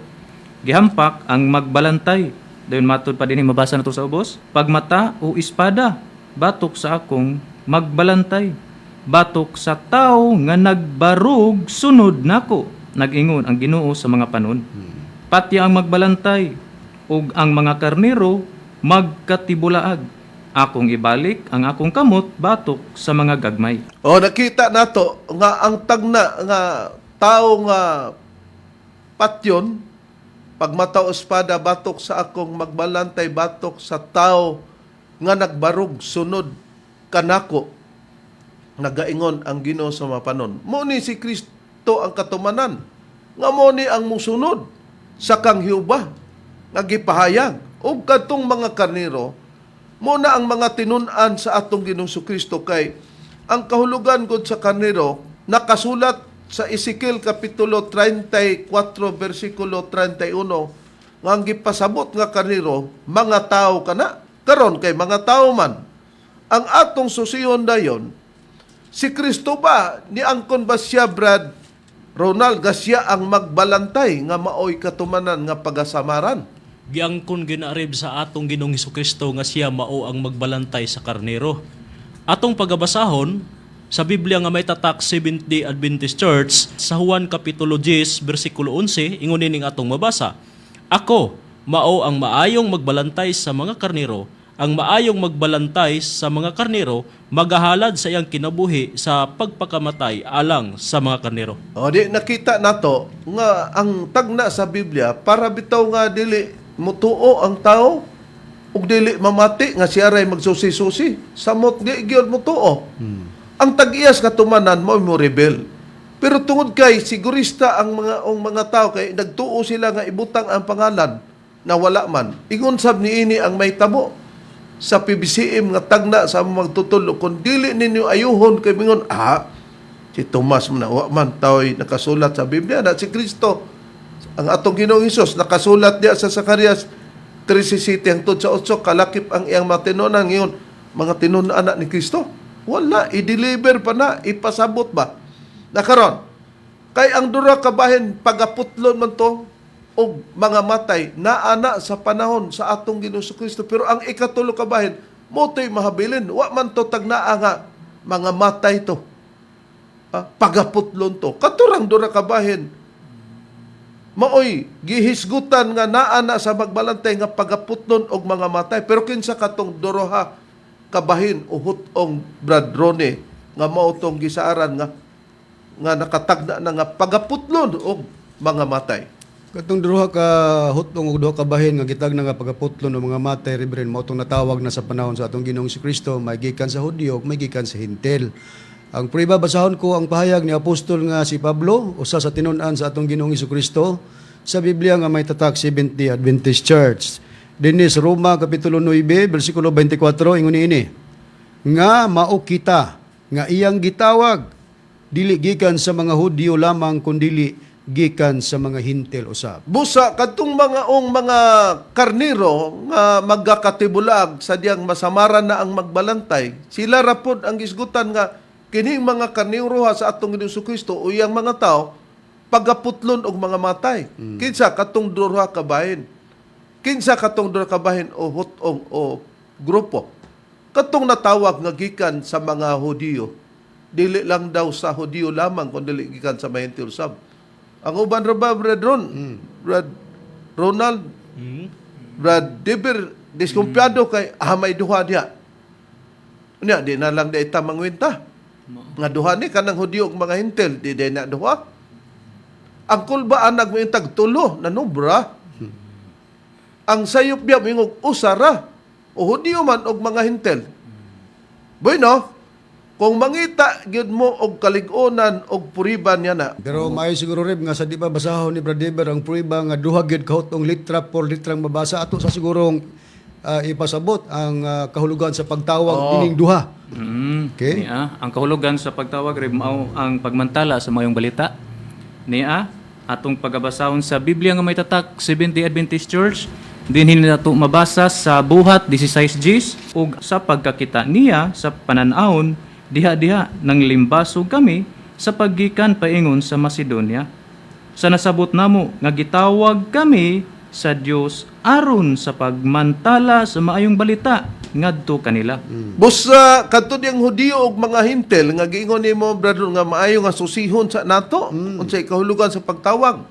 gihampak ang magbalantay. Dayon matud pa din mabasa nato sa ubos. Pagmata o espada batok sa akong magbalantay. Batok sa tao nga nagbarug sunod nako. Nag-ingon ang Ginoo sa mga panon. Pati ang magbalantay ug ang mga karnero magkatibulaag. Akong ibalik ang akong kamot batok sa mga gagmay. O nakita nato nga ang tagna nga tao nga patyon pagmataw espada batok sa akong magbalantay batok sa tao nga nagbarug sunod kanako. Nagaingon ang Ginoo sa mapanon. Mo ni si Kristo ang katumanan. Nga mo ni ang musunod sa kang Hiuba nga gipahayag ug kadtong mga karnero muna ang mga tinun-an sa atong Ginoong Kristo kay ang kahulugan gud sa karnero nakasulat sa Ezekiel kapitulo 34 bersikulo 31 nga ang gipasabot nga karnero mga tao kana karon kay mga tao man ang atong susihon dayon si Kristo ba ni angkon ba siya Brad Ronald gasya ang magbalantay nga maoy katumanan nga pagasamaran. Giangkon ginarib sa atong Ginoong Hesukristo nga siya mao ang magbalantay sa karnero. Atong pagabasahon sa Biblia nga may tatak Seventh-day Adventist Church sa Juan kapitulo 10 bersikulo 11 ingon ning atong mabasa. Ako mao ang maayong magbalantay sa mga karnero. Ang maayong magbalantay sa mga karnero magahalad sa iyang kinabuhi sa pagpakamatay alang sa mga karnero. O di nakita nato nga ang tagna sa Biblia para bitaw nga dili mutuo ang tao ug dili mamati nga siya ray magsusi-susi samot di gyud mutuo. Ang tag-iyas katumanan mo rebel. Pero tungod kay sigurista ang mga tao kay nagtuo sila nga ibutang ang pangalan na wala man. Ingon sab niini ang may tabo sa PBCM nga tagna sa magtutulo kung dili ninyo ayuhon kay mingon si Tomas man wa man tao'y nakasulat sa Biblia na si Kristo ang atong Ginoong Hesus nakasulat diya sa Zacarias 3:7 hangtod sa 8 kalakip ang iyang matinunan ngayon mga tinunan ni Kristo wala i-deliver pa na ipasabot ba nakaron kay ang dura ka bahin pagaputlon man to og mga matay naana sa panahon sa atong Ginoong Kristo pero ang ikatulo ka bahin motoy mahabilin wa man to tagnaa nga mga matay to pagaputlon to katurang dura ka bahin maoy gihisgutan nga naana sa magbalantay nga pagaputlon og mga matay pero kinsa katong doroha kabahin uhot-ong Brad Ronnie nga mao tong gisaaran nga nakatagna na nga pagaputlon og mga matay. Katong duha ka hutong ug duha ka bahin nga gitag na nga pagaputlon ng mga matay Reverend mao tong natawag na sa panahon sa atong Ginoong Kristo may gikan sa Hudyo ug may gikan sa Hintil. Ang prueba basahon ko ang pahayag ni apostol nga si Pablo usa sa tinun-an sa atong Ginoong Kristo sa Biblia nga may tatak Seventh-day Adventist Church. Dinis Roma kapitulo 9 bersikulo 24 ingon niini nga mao kita nga iyang gitawag dili gikan sa mga Hudyo lamang kundi gikan sa mga Hintil usab. Busa kadtong mga karniro nga magakatibulag sa diyang masamaran na ang magbalantay, sila rapod ang gisgutan nga kining mga karniro sa atong Ginoong Kristo o iyang mga tao pagaputlon og mga matay. Kinsa katong duha ka bahin. Kinsa katong duha ka bahin o hutong o grupo. Katong natawag nga gikan sa mga Hudyo. Dili lang daw sa Hudyo lamang kundi gikan sa mga Hintil usab. Ang uban ra ba, Brad Brad Ronald, Brad Deber, diskumpyado kay may duha diya. Unya, di na lang di ita mangwinta. Nga duha ni, kanang Hudyo ug mga Hintil, di na duha. Ang kulbaan nagmintag tulo, nanubra. Ang sayop biya, mingog usara. O Hudyo man og mga Hintil. Bueno, kung mangita gyud mo og kalig-onan og puriban niya na. Pero maayo siguro Reb nga sa di ba basahon ni Brother Deber ang prueba nga duha gyud kahutong litra por litrang mabasa ato sa sigurong ipasabot ang kahulugan sa pagtawag dining duha. Okay? Niya, ang kahulugan sa pagtawag rin mao ang pagmantala sa mayong balita. Niya, atong pagabasahon sa Biblia nga may tatak Seventh-day Adventist Church, dinhin nato mabasa sa buhat 16 Gs ug sa pagkakita niya sa pananahon diha-diha nang limbasog kami sa paggikan paingon sa Macedonia. Sa nasabot namo nga gitawag kami sa Dios aron sa pagmantala sa maayong balita ngadto kanila. Busa kadto diyang Hudiyo ug mga Hintel nga giingon nimo brother nga maayo nga susihon sa nato unsay kahulugan sa pagtawag.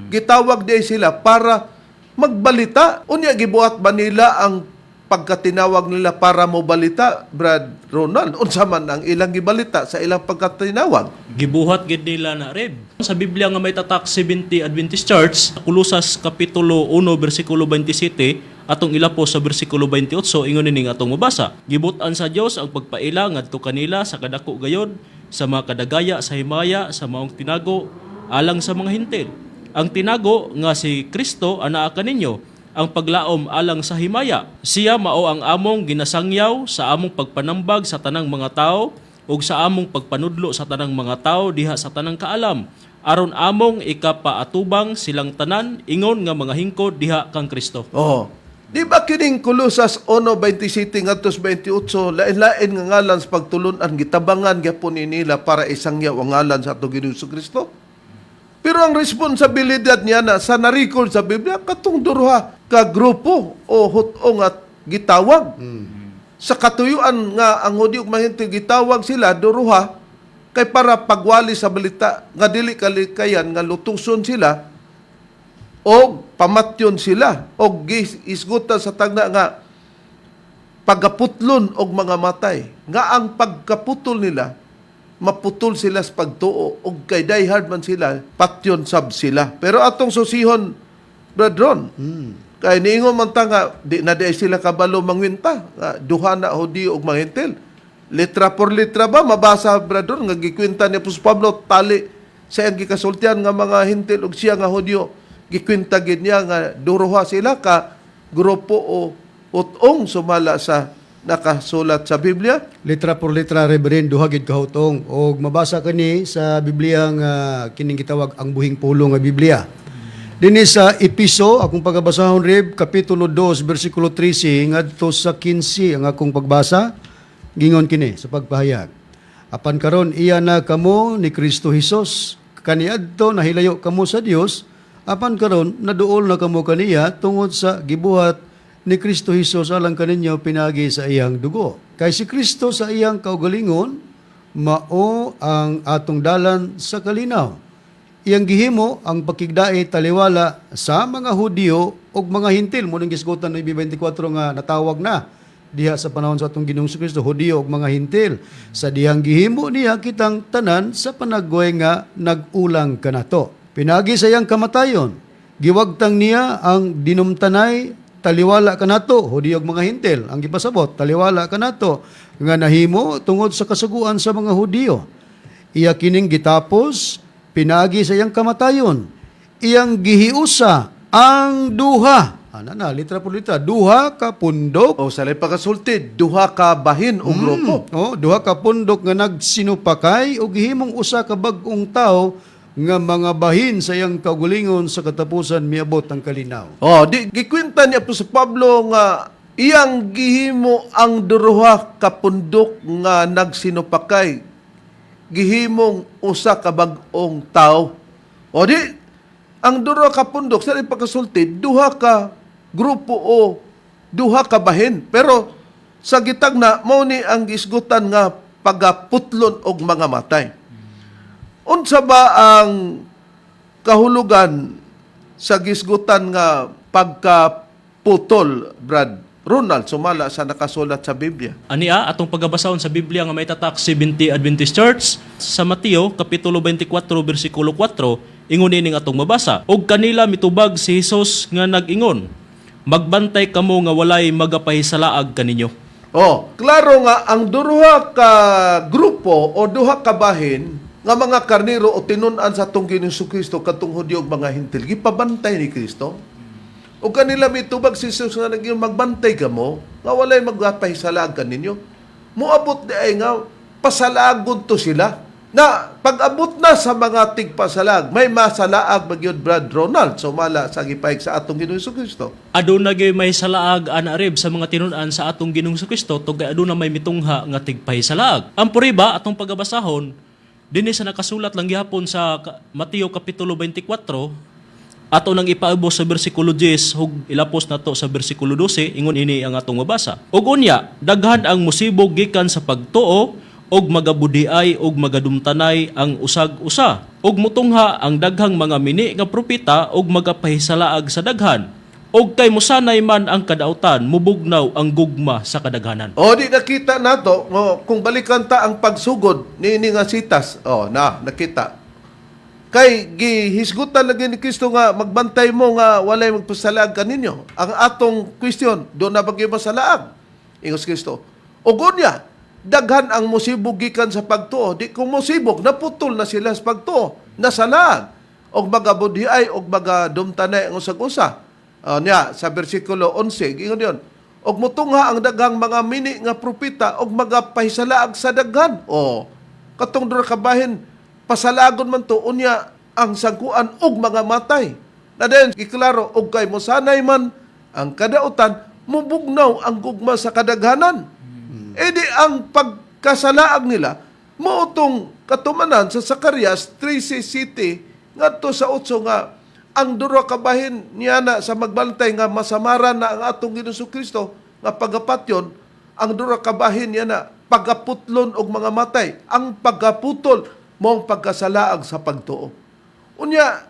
Gitawag di sila para magbalita. Unya gibuhat ba nila ang pagkatinawag nila para mo balita, Brad Ronald? Unsa man ang ilang gibalita sa ilang pagkatinawag? Gibuhat gid nila na Reb. Sa Biblia nga may tatak 70 Adventist Church, Kolosas kapitulo 1 bersikulo 27 atong ilapos sa bersikulo 28 ingon ning atong mabasa. Gibutan sa Dios ang pagpaila ngadto kanila sa kadako gayod sa mga kadagaya sa himaya sa maong tinago alang sa mga hintil. Ang tinago nga si Kristo anaa kaninyo ang paglaom alang sa himaya. Siya mao ang among ginasangyaw sa among pagpanambag sa tanang mga tao ug sa among pagpanudlo sa tanang mga tao diha sa tanang kaalam. Aron among ikapaatubang silang tanan ingon nga mga hingkod diha kang Kristo. Oh. Di ba kining Kolosas 1:27 ngadto 28 lain-lain nga ngalan sa pagtulon-an gitabangan gyapon ni nila para isangyaw ang ngalan sa atong Ginoong Kristo? Pero ang responsibilidad niya na sa na-record sa Biblia, katong duha ka grupo o hutong at gitawag. Sa katuyuan nga ang Hudiyo ug mga Hintil gitawag sila duruha kay para pagwali sa balita nga dili kalikayan nga lutuson sila o pamatyon sila o isgutan sa tagna nga pagaputlon og mga matay. Nga ang pagkaputol nila maputol sila sa pagtuo o kay diehard man sila, patyon sab sila. Pero atong susihon, Bradron, kay niingon man ta nga, di na di sila kabalo mangwinta, nga duha na Hudiyo ug mga Hintil. Litra por litra ba, mabasa, Bradron, nga gikwinta ni Apostol Pablo, tali sa iyang gikasultian nga mga Hintil ug siya nga Hudiyo, gikwinta gid niya nga duruha sila ka grupo o utong sumala sa nakasulat sa Biblia. Litra por litra Reverend duha gid kahutong og mabasa kani sa Biblia nga kining gitawag ang buhing pulong nga Biblia. Dinhi sa Episo akong pagabasahon Reb kapitulo 2 bersikulo 13 ngadto sa 15 ang akong pagbasa gingon kini sa pagpahayag. Apan karon iya na kamo ni Kristo Hesus kaniadto nahilayo kamo sa Dios apan karon naduol na kamo kaniya tungod sa gibuhat ni Kristo Hesus alang kaninyo pinagi sa iyang dugo. Kay si Kristo sa iyang kaugalingon, mao ang atong dalan sa kalinaw. Iyang gihimo ang pakigdai taliwala sa mga Hudiyo ug mga Hintil. Munang gisgutan ng 24 nga natawag na diha sa panahon sa atong Ginoong Kristo, Hudiyo ug mga Hintil. Sa dihang gihimo niya kitang tanan sa panaggoy nga nag-ulang kanato. Pinagi sa iyang kamatayon, giwagtang niya ang dinumtanay taliwala kanato, Hudiyo ug mga Hintil. Ang gipasabot, taliwala kanato nga nahimo tungod sa kasuguan sa mga Hudiyo. Iya kining gitapos, pinagi sa iyang kamatayon. Iyang gihiusa ang duha. Na, litra por litra. Duha ka pundok. O sa pagkasulti, duha ka bahin o grupo. Duha ka pundok nga nagsinupakay o gihimong usa ka bag-ong tao nga mga bahin sa iyang kaugalingon sa katapusan miabot ang kalinaw. Di gikwenta ni Apostol Pablo nga iyang gihimo ang duruha ka pundok nga nagsinupakay. Gihimong usa ka bag-ong tao. Di ang duruha ka pundok sa pagkasulti, duha ka grupo o duha ka bahin. Pero sa gitagna mao ni ang gisgutan nga pagaputlon og mga matay. Unsa ba ang kahulugan sa gisgutan nga pagkaputol, Brad Ronald, sumala sa nakasulat sa Biblia? Ania atong pagabasahon sa Biblia nga may tatak 70 Adventist Church sa Mateo kapitulo 24 bersikulo 4 ingon ning atong mabasa. Og kanila mitubag si Hesus nga nag-ingon, magbantay kamo nga walay magapahisalaag kaninyo. Klaro nga ang duha ka grupo o duha ka bahin nga mga karnero o tinun-an sa atong Ginoong Kristo katong Hudyo ug mga Hintil gipabantay ni Kristo. O kanila mitubag si Jesus nga naging magbantay kamo nga walay magpahisalag kaninyo. Moabot di ay nga pasalagon to sila. Na pag-abot na sa mga tigpasalag, may masalaag magyud Brad Ronald sumala sa gipahig sa atong Ginoong Kristo. Aduna gyud may salaag anarib sa mga tinun-an sa atong Ginoong Kristo tugay aduna may mitungha nga tigpahisalag. Ang puriba atong pagabasahon dinhi sa nakasulat lang gihapon sa Mateo kapitulo 24 ato nang ipaubos sa bersikulo 10 ug ilapos nato sa bersikulo 12 ingon ini ang atong mabasa. Ug unya daghan ang musibog gikan sa pagtuo og magabudiay og magadumtanay ang usag-usa og mutungha ang daghang mga mini nga propeta og magapahisalaag sa daghan og kay mosanay man ang kadautan mubugnaw ang gugma sa kadaghanan. Di nakita nato kung balikan ta ang pagsugod niini nga sitas. Nakita. Kay gihisgutan lagi ni Kristo nga magbantay mo nga walay magpasalaag kaninyo. Ang atong question, do na bagay masalaag. Ingos Kristo. Og unya, daghan ang musibog gikan sa pagtuo. Di kung musibog, naputol na sila sa pagtuo. Nasalaag. Og magabudiay, og magadumtanay ang usag-usa. Sa versikulo 11, ingon yun. Og mutungha ang daghang mga mini nga propeta, og magapahisalaag sa daghan. Katong dura kabahin, pasalagon man to, unya ang sangkuan og mga matay. Na din, iklaro, og kay mosanay man ang kadautan, mubugnaw ang gugma sa kadaghanan. Di ang pagkasalaag nila, mautong katumanan sa Zacarias 3:7 ngadto sa 8 nga ang dura kabahin niya na sa magbantay nga masamaran na ang atong Ginoong Kristo nga pagapatyon, ang dura kabahin niya na pagaputlon og mga matay. Ang pagaputol mo ang pagkasalaag sa pagtuo. Unya,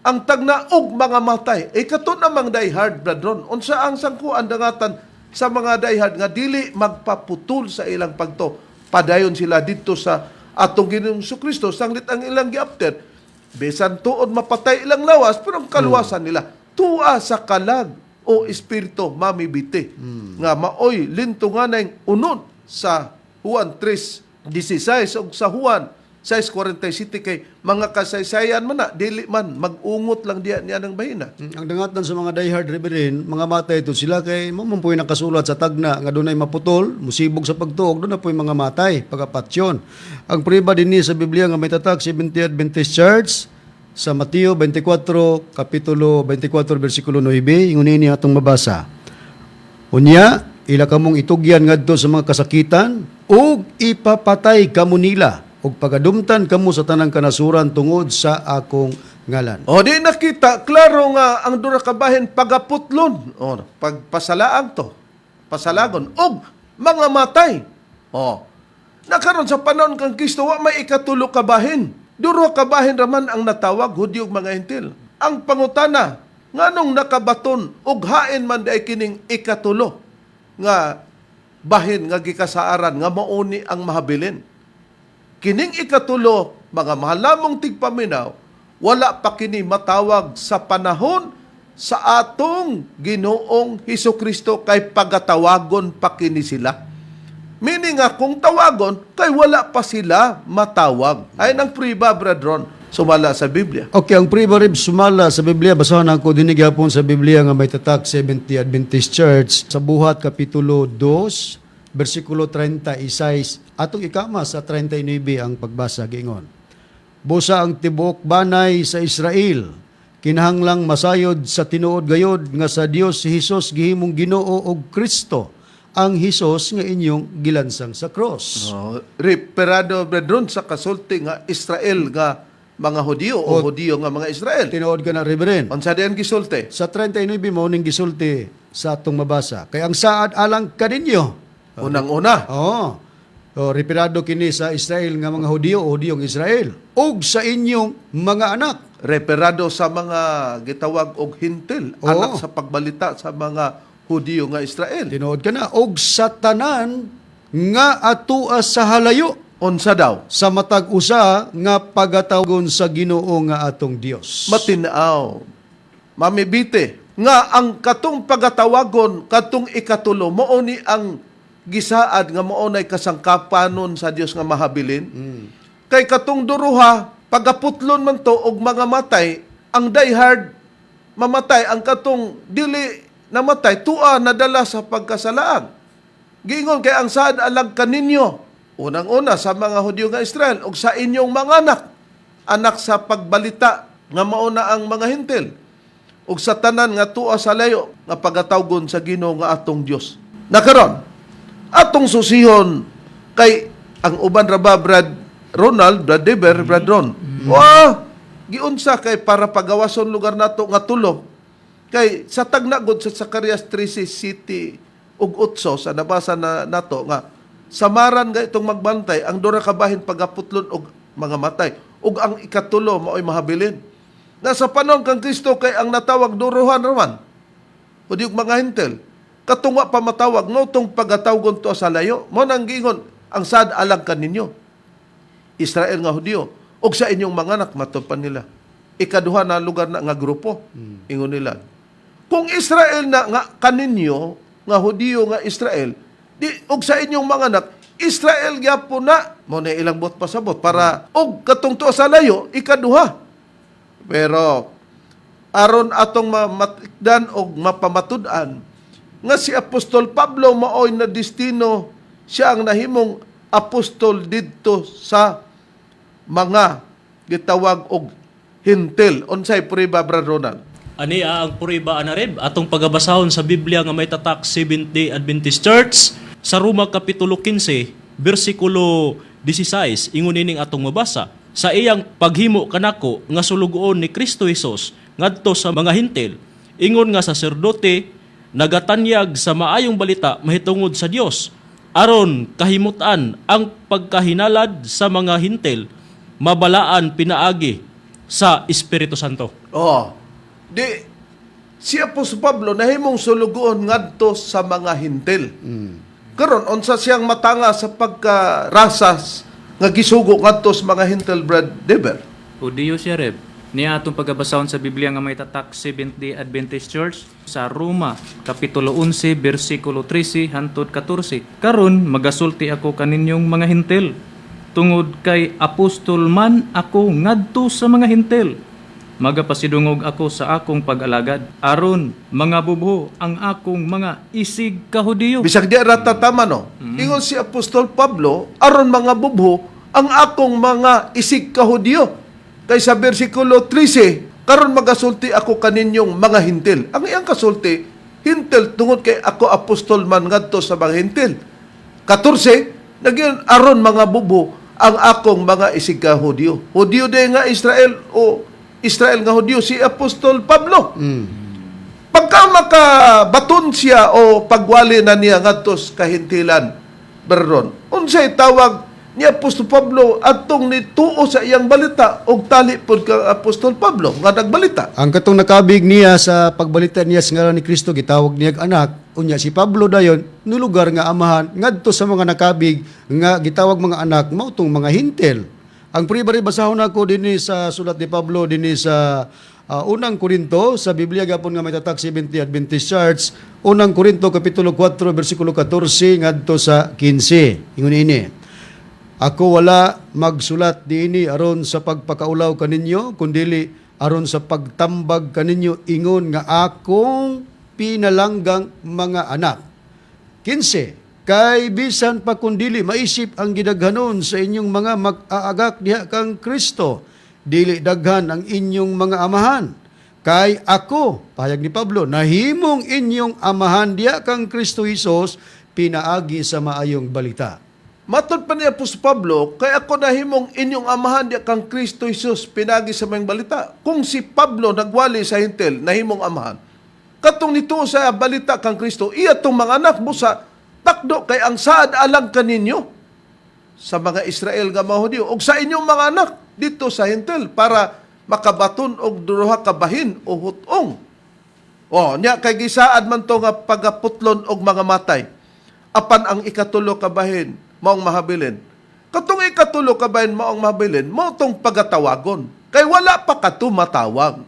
ang tagna og mga matay, kato namang diehard, bradron. Unsa ang sangkuan dangatan sa mga diehard nga dili magpaputol sa ilang pagto. Padayon sila dito sa atong Ginoong Kristo, sanglit ang ilang giapter. Besan tuod mapatay ilang lawas, pero ang kaluwasan nila, tuwa sa kalag o espiritu mamibiti. Nga maoy lintunganay unod sa Juan 3:16 o sa Juan 6:47 kay mga kasaysayan man na, dili man, mag-ungot lang niya ng bahina. Ang dangatan sa mga diehard reverend, mga matay ito sila kay mamampuy nakasulat sa tagna nga dunay maputol, musibog sa pagtuog, doon na po'y mga matay, pagapatsyon. Ang priba din sa Biblia nga may tatak 70th Adventist Church sa Mateo 24, kapitulo 24, versikulo 9, ingon ini atong mabasa. Unya, ila kamong itugyan ngadto sa mga kasakitan, ug ipapatay kamo nila, ug pagadumtan kamo sa tanang kanasuran tungod sa akong ngalan. Di nakita, klaro nga ang dura kabahin pagaputlon. Pagpasalaang to. Pasalagon. Og mga matay. Nakaroon sa panahon kang Kristo, wa may ikatulo kabahin. Duro kabahin raman ang natawag, Hudyo mga Hintil. Ang pangutana, nganong nakabaton, og hain man day kining ikatulo. Nga bahin, nga gikasaaran, nga mauni ang mahabilin. Kining ikatulo, mga mahalamong tigpaminaw, wala pa kini matawag sa panahon sa atong Ginoong Hesukristo kay pagatawagon pa kini sila. Meaning nga, kung tawagon, kay wala pa sila matawag. Ay nang priba, bradron, sumala sa Biblia. Okay, ang pribarib sumala sa Biblia, basahan ako dinig hapon sa Biblia nga may tatak 70 Adventist Church sa Buhat Kapitulo 2, versikulo 36, atong ikama sa 39 ang pagbasa gingon. Busa ang tibuok banay sa Israel, kinahanglang masayod sa tinuod gayod nga sa Dios si Hesus gihimong Ginoo og Kristo, ang Hesus nga inyong gilansang sa cross. Reperado, brethren, sa kasulti nga Israel nga mga Hudyo o Hudyo nga mga Israel. Tinuod ka na, Reverend. Unsa diyan gisulti? Sa 39 mo ning gisulti sa atong mabasa. Kay ang saad alang kaninyo. Unang-una. Reperado kini sa Israel nga mga Hudyo o Hudyong Israel. Og sa inyong mga anak. Reperado sa mga gitawag og Hintil, anak sa pagbalita sa mga Hudyo nga Israel. Tinuod ka na. Og sa tanan nga atua sa halayo. Unsa daw? Sa matag usa nga pagatawagon sa Ginoo nga atong Dios. Matinaw. Mamibite nga ang katong pagatawagon katong ikatulo mao ni ang gisaad nga maunay kasangkapanon sa Dios nga mahabilin. Kay katong duruha, pagaputlon man to og mga matay, ang diehard mamatay, ang katong dili namatay, tua nadala sa pagkasalaang. Giingon kay ang saad alag kaninyo, unang-una sa mga Hudyo nga Israel, o sa inyong mga anak sa pagbalita nga mauna ang mga hintil, o sa tanan nga tua sa layo, nga pagatawgon sa Ginoo nga atong Dios. Nakaron, atong susihon kay ang uban ra ba, Brad Ronald, Brad Deber, Brad Ron. Giunsa kay para pagawason lugar nato nga tulo. Kay sa tagnagod sa Zacarias 13 City ug 8 sa nabasa na nato nga samaran nga itong magbantay ang dura ka bahin pagaputlon og mga matay ug ang ikatulo mao'y mahabilin. Nasa panahon kang Kristo kay ang natawag duruhan raman. Udi og mga hintel. Katungwa pa matawag no tong pagatawgon to sa layo. Mo nang gingon ang sad alang kaninyo. Israel nga Hudyo ug sa inyong mga anak matupan nila. Ikaduha na lugar na nga grupo ingon nila. Kung Israel na nga kaninyo nga Hudyo nga Israel, di og sa inyong mga anak Israel gyapon na mo na ilang bot pasabot para og katong tuwa sa layo ikaduha. Pero aron atong matikdan og mapamatud-an nga si Apostol Pablo maoy na destino siya ang nahimong apostol didto sa mga gitawag og hintil. Unsay prueba, Brad Ronald? Ani ang puriba anareb atong pagabasahon sa Biblia nga may tatak Seventh-day Adventist Church sa Roma kapitulo 15 bersikulo 16 ingon ining atong mabasa. Sa iyang paghimo kanako nga sulugoon ni Kristo Hesus ngadto sa mga hintil, ingon nga saserdote nagatanyag sa maayong balita mahitungod sa Dios aron kahimutan ang pagkahinalad sa mga hintil mabalaan pinaagi sa Espiritu Santo. Di si Apostol Pablo nahimong sulugoon ngadto sa mga hintil. Karon unsa siyang matanga sa pagkarasas nga gisugo ngadto sa mga hintil, Brad Deber? Hudyo siya, Reb. Niya atong pagabasahon sa Biblia nga may tatak Seventh-day Adventist Church sa Roma kapitulo 11 bersikulo 13 hangtod 14. Karon magasulti ako kaninyong mga hintil tungod kay apostol man ako ngadto sa mga hintil. Magapasidungog ako sa akong pag-alagad aron mga bubho ang akong mga isig ka Hudyo. Bisag di ratatama no. Ingon si Apostol Pablo aron mga bubho ang akong mga isig ka Hudyo. Kay sa bersikulo 13, karon magasulti ako kaninyong mga hintil. Ang iyang kasulti, hintil tungod kay ako apostol man ngadto sa mga hintil. 14, nagyan aron mga bubho ang akong mga isig ka Hudyo. Hudyo day nga Israel o Israel nga Hudyo si Apostol Pablo. Pagka makabaton siya o pagwali na niya ngadto sa kahintilan, beron. Unsay tawag ni Apostol Pablo atong nituo sa iyang balita og tali pod ka Apostol Pablo nga nagbalita. Ang katong nakabig niya sa pagbalita niya sa ngalan ni Kristo gitawag niya anak. Unya si Pablo dayon nulugar nga amahan ngadto sa mga nakabig nga gitawag mga anak mao tong mga hintil. Ang pribari basahon ako dinhi sa sulat ni Pablo dinhi sa unang Korinto sa Biblia gapon nga may tatak Seventh-day Adventist Church, unang Korinto kapitulo 4 bersikulo 14 ngadto sa 15. Ingon ini. Ako wala magsulat diini aron sa pagpakaulaw kaninyo kundili aron sa pagtambag kaninyo ingon nga akong pinalanggang mga anak. 15. Kay bisan pa kundili maisip ang gidaghanon sa inyong mga mag-aagak diha kang Kristo, dili daghan ang inyong mga amahan. Kay ako, pahayag ni Pablo, nahimong inyong amahan diha kang Kristo Hesus pinaagi sa maayong balita. Matod pa ni Apostol Pablo, kay ako nahimong inyong amahan diha kang Kristo Jesus pinagi sa mayong balita. Kung si Pablo nagwali sa hintil, nahimong amahan. Katong nito sa balita kang Kristo, iya tong mga anak mo sa takdo kay ang saad alang kaninyo sa mga Israel nga mga Hudyo ug sa inyong mga anak dito sa hintil para makabaton og duha ka bahin o hutong. Nya kay gisaad man to nga pagaputlon og mga matay. Apan ang ikatulo ka bahin maong mahabilin. Katong ikatulo ka bahin maong mahabilin, mao tong pagatawagon. Kay wala pa kato matawag.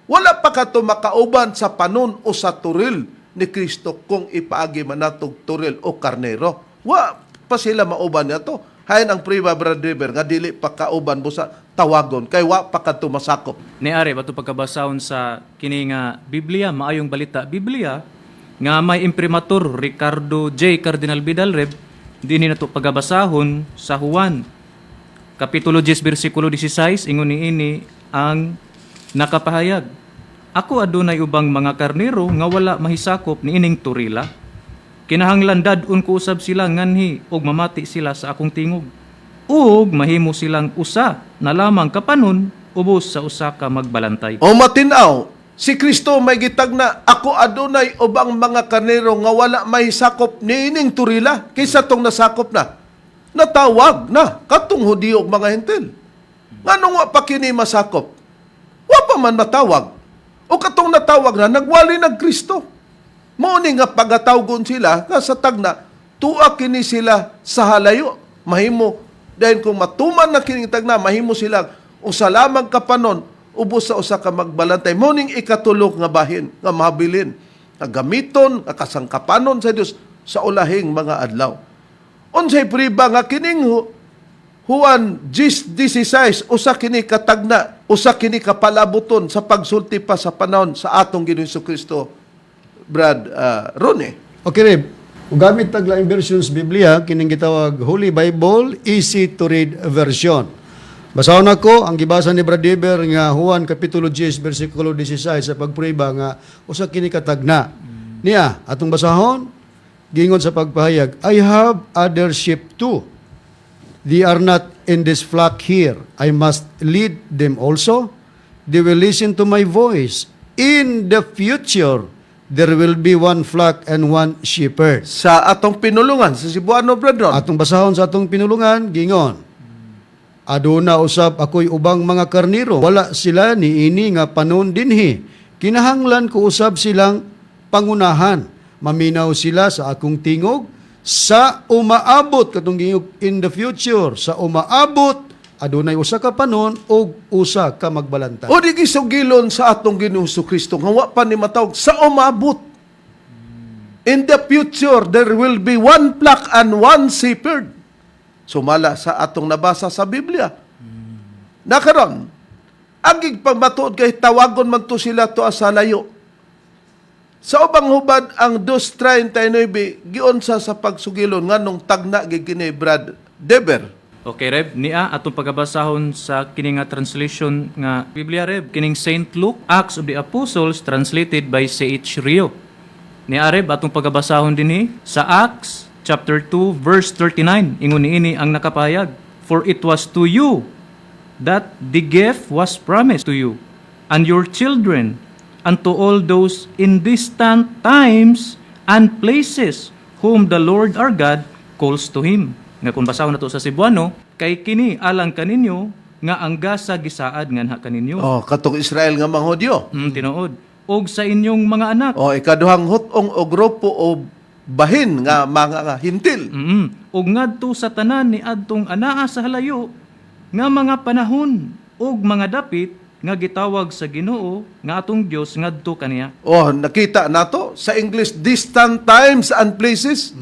Wala pa kato makauban sa panon o sa turil ni Kristo kung ipaagi man natog turil o karnero. Wa pa sila mauban niya to. Hayan ang priba, Brother River, nga dili pa kauban mo sa tawagon, kay wa pa ka tumasakop. Ni Ari, bato pagkabasahon sa kini nga Biblia, maayong balita Biblia, nga may imprimatur Ricardo J. Cardinal Vidal Reb, din na to pagabasahon sa Juan Kapitulo 10, versikulo 16, ingon niini ang nakapahayag. Ako adunay ubang mga karnero nga wala mahisakop niining turila. Kinahanglan dadun ko usab sila nganhi og mamati sila sa akong tingog. Ug mahimo silang usa na lamang kapanon ubos sa usa ka magbalantay. O matinaw, si Kristo may gitag na ako adunay ubang mga karnero nga wala may sakop niining turila kaysa tong nasakop na. Natawag na katong Hudiyo ug mga Hentil. Nganong wa pa kini masakop? Wa pa man matawag. O katong natawag na nagwali ng Kristo. Mao ni nga pagatawgon sila nga sa tagna tuwa kini sila sa halayo. Mahimo dahil kung matuman na kini tagna mahimo sila usa lamang kapanon ubos sa usa ka magbalantay. Mao ning ikatulok nga bahin nga mahabilin nga gamiton nga kasangkapanon sa Dios sa ulahing mga adlaw. Unsay priba nga kining Juan 10:16 usa kini katagna, usa kini kapalabuton sa pagsulti pa sa panahon sa atong Ginoong Kristo. Brad Ronnie. Okay, Reb. Kung gamit taglaing versions Biblia, kining gitawag Holy Bible, easy to read version. Basahon ako ang gibasa ni Brad Deber nga Juan Kapitulo 10, versikulo 16 sa pagpuriba nga usa kini katagna. Niya, atong basahon, gingon sa pagpahayag, I have other sheep too. They are not in this flock here. I must lead them also. They will listen to my voice. In the future, there will be one flock and one shepherd. Sa atong pinulungan sa Cebuano, Brad Ron. Atong basahon sa atong pinulungan, gingon, aduna usab ako'y ubang mga karniro. Wala sila niini nga panon dinhi. Kinahanglan ko usab silang pangunahan. Maminaw sila sa akong tingog. Sa umaabot, katong gingog in the future, sa umaabot, adunay usa ka panon o usa ka magbalantay. O di gisugilon sa atong Ginoong Kristo nga wa pa ni matawag sa umabot. In the future, there will be one flock and one shepherd. Sumala sa atong nabasa sa Biblia. Nakaron, agig pagmatuod kay tawagon man to sila to sa layo. Sa ubang hubad ang 2:39 giunsa sa pagsugilon nganong tagna gigini Brad Deber. Okay, Reb, niya atong pagabasahon sa kini nga translation nga Biblia, Reb, kining Saint Luke, Acts of the Apostles, translated by C.H. Rio. Niya, Reb, atong pagabasahon dinhi sa Acts chapter 2 verse 39, ingon niini ang nakapayag, for it was to you that the gift was promised to you and your children and to all those in distant times and places whom the Lord our God calls to Him. Nga kung basahon na to sa Cebuano, kay kini alang kaninyo nga ang gasa gisaad nganha kaninyo. Oh, katong Israel nga mga Hudyo. Tinuod. Og sa inyong mga anak. O ikaduhang hutong o grupo o bahin nga mga hintil. Og ngadto sa tanan ni adtong anaa sa halayo nga mga panahon og mga dapit nga gitawag sa Ginoo nga atong Dios ngadto kaniya. Oh, nakita nato sa English distant times and places.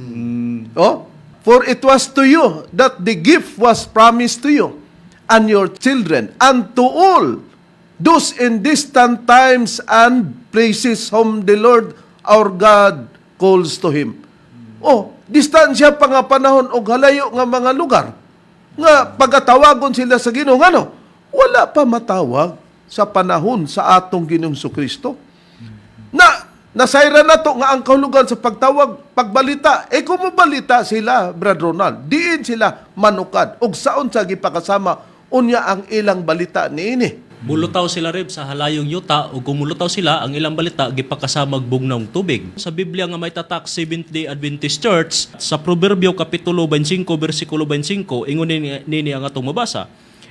Oh, for it was to you that the gift was promised to you and your children and to all those in distant times and places whom the Lord our God calls to Him. Oh, distansya pa nga panahon o halayo nga mga lugar nga pagatawagon sila sa Ginoo ngano wala pa matawag sa panahon sa atong Ginoong Kristo. Nasayra na to nga ang kahulugan sa pagtawag, pagbalita. Kung mabalita sila, Brad Ronald, diin sila manukad. Og saon sa gipakasama, unya ang ilang balita niini. Mulutaw sila, Reb, sa halayong yuta, o kung mulutaw sila, ang ilang balita, gipakasamag bugnong tubig. Sa Biblia nga may tatak Seventh-day Adventist Church, sa Proverbio Kapitulo 25, versikulo 25, ingon nini ang atong mabasa.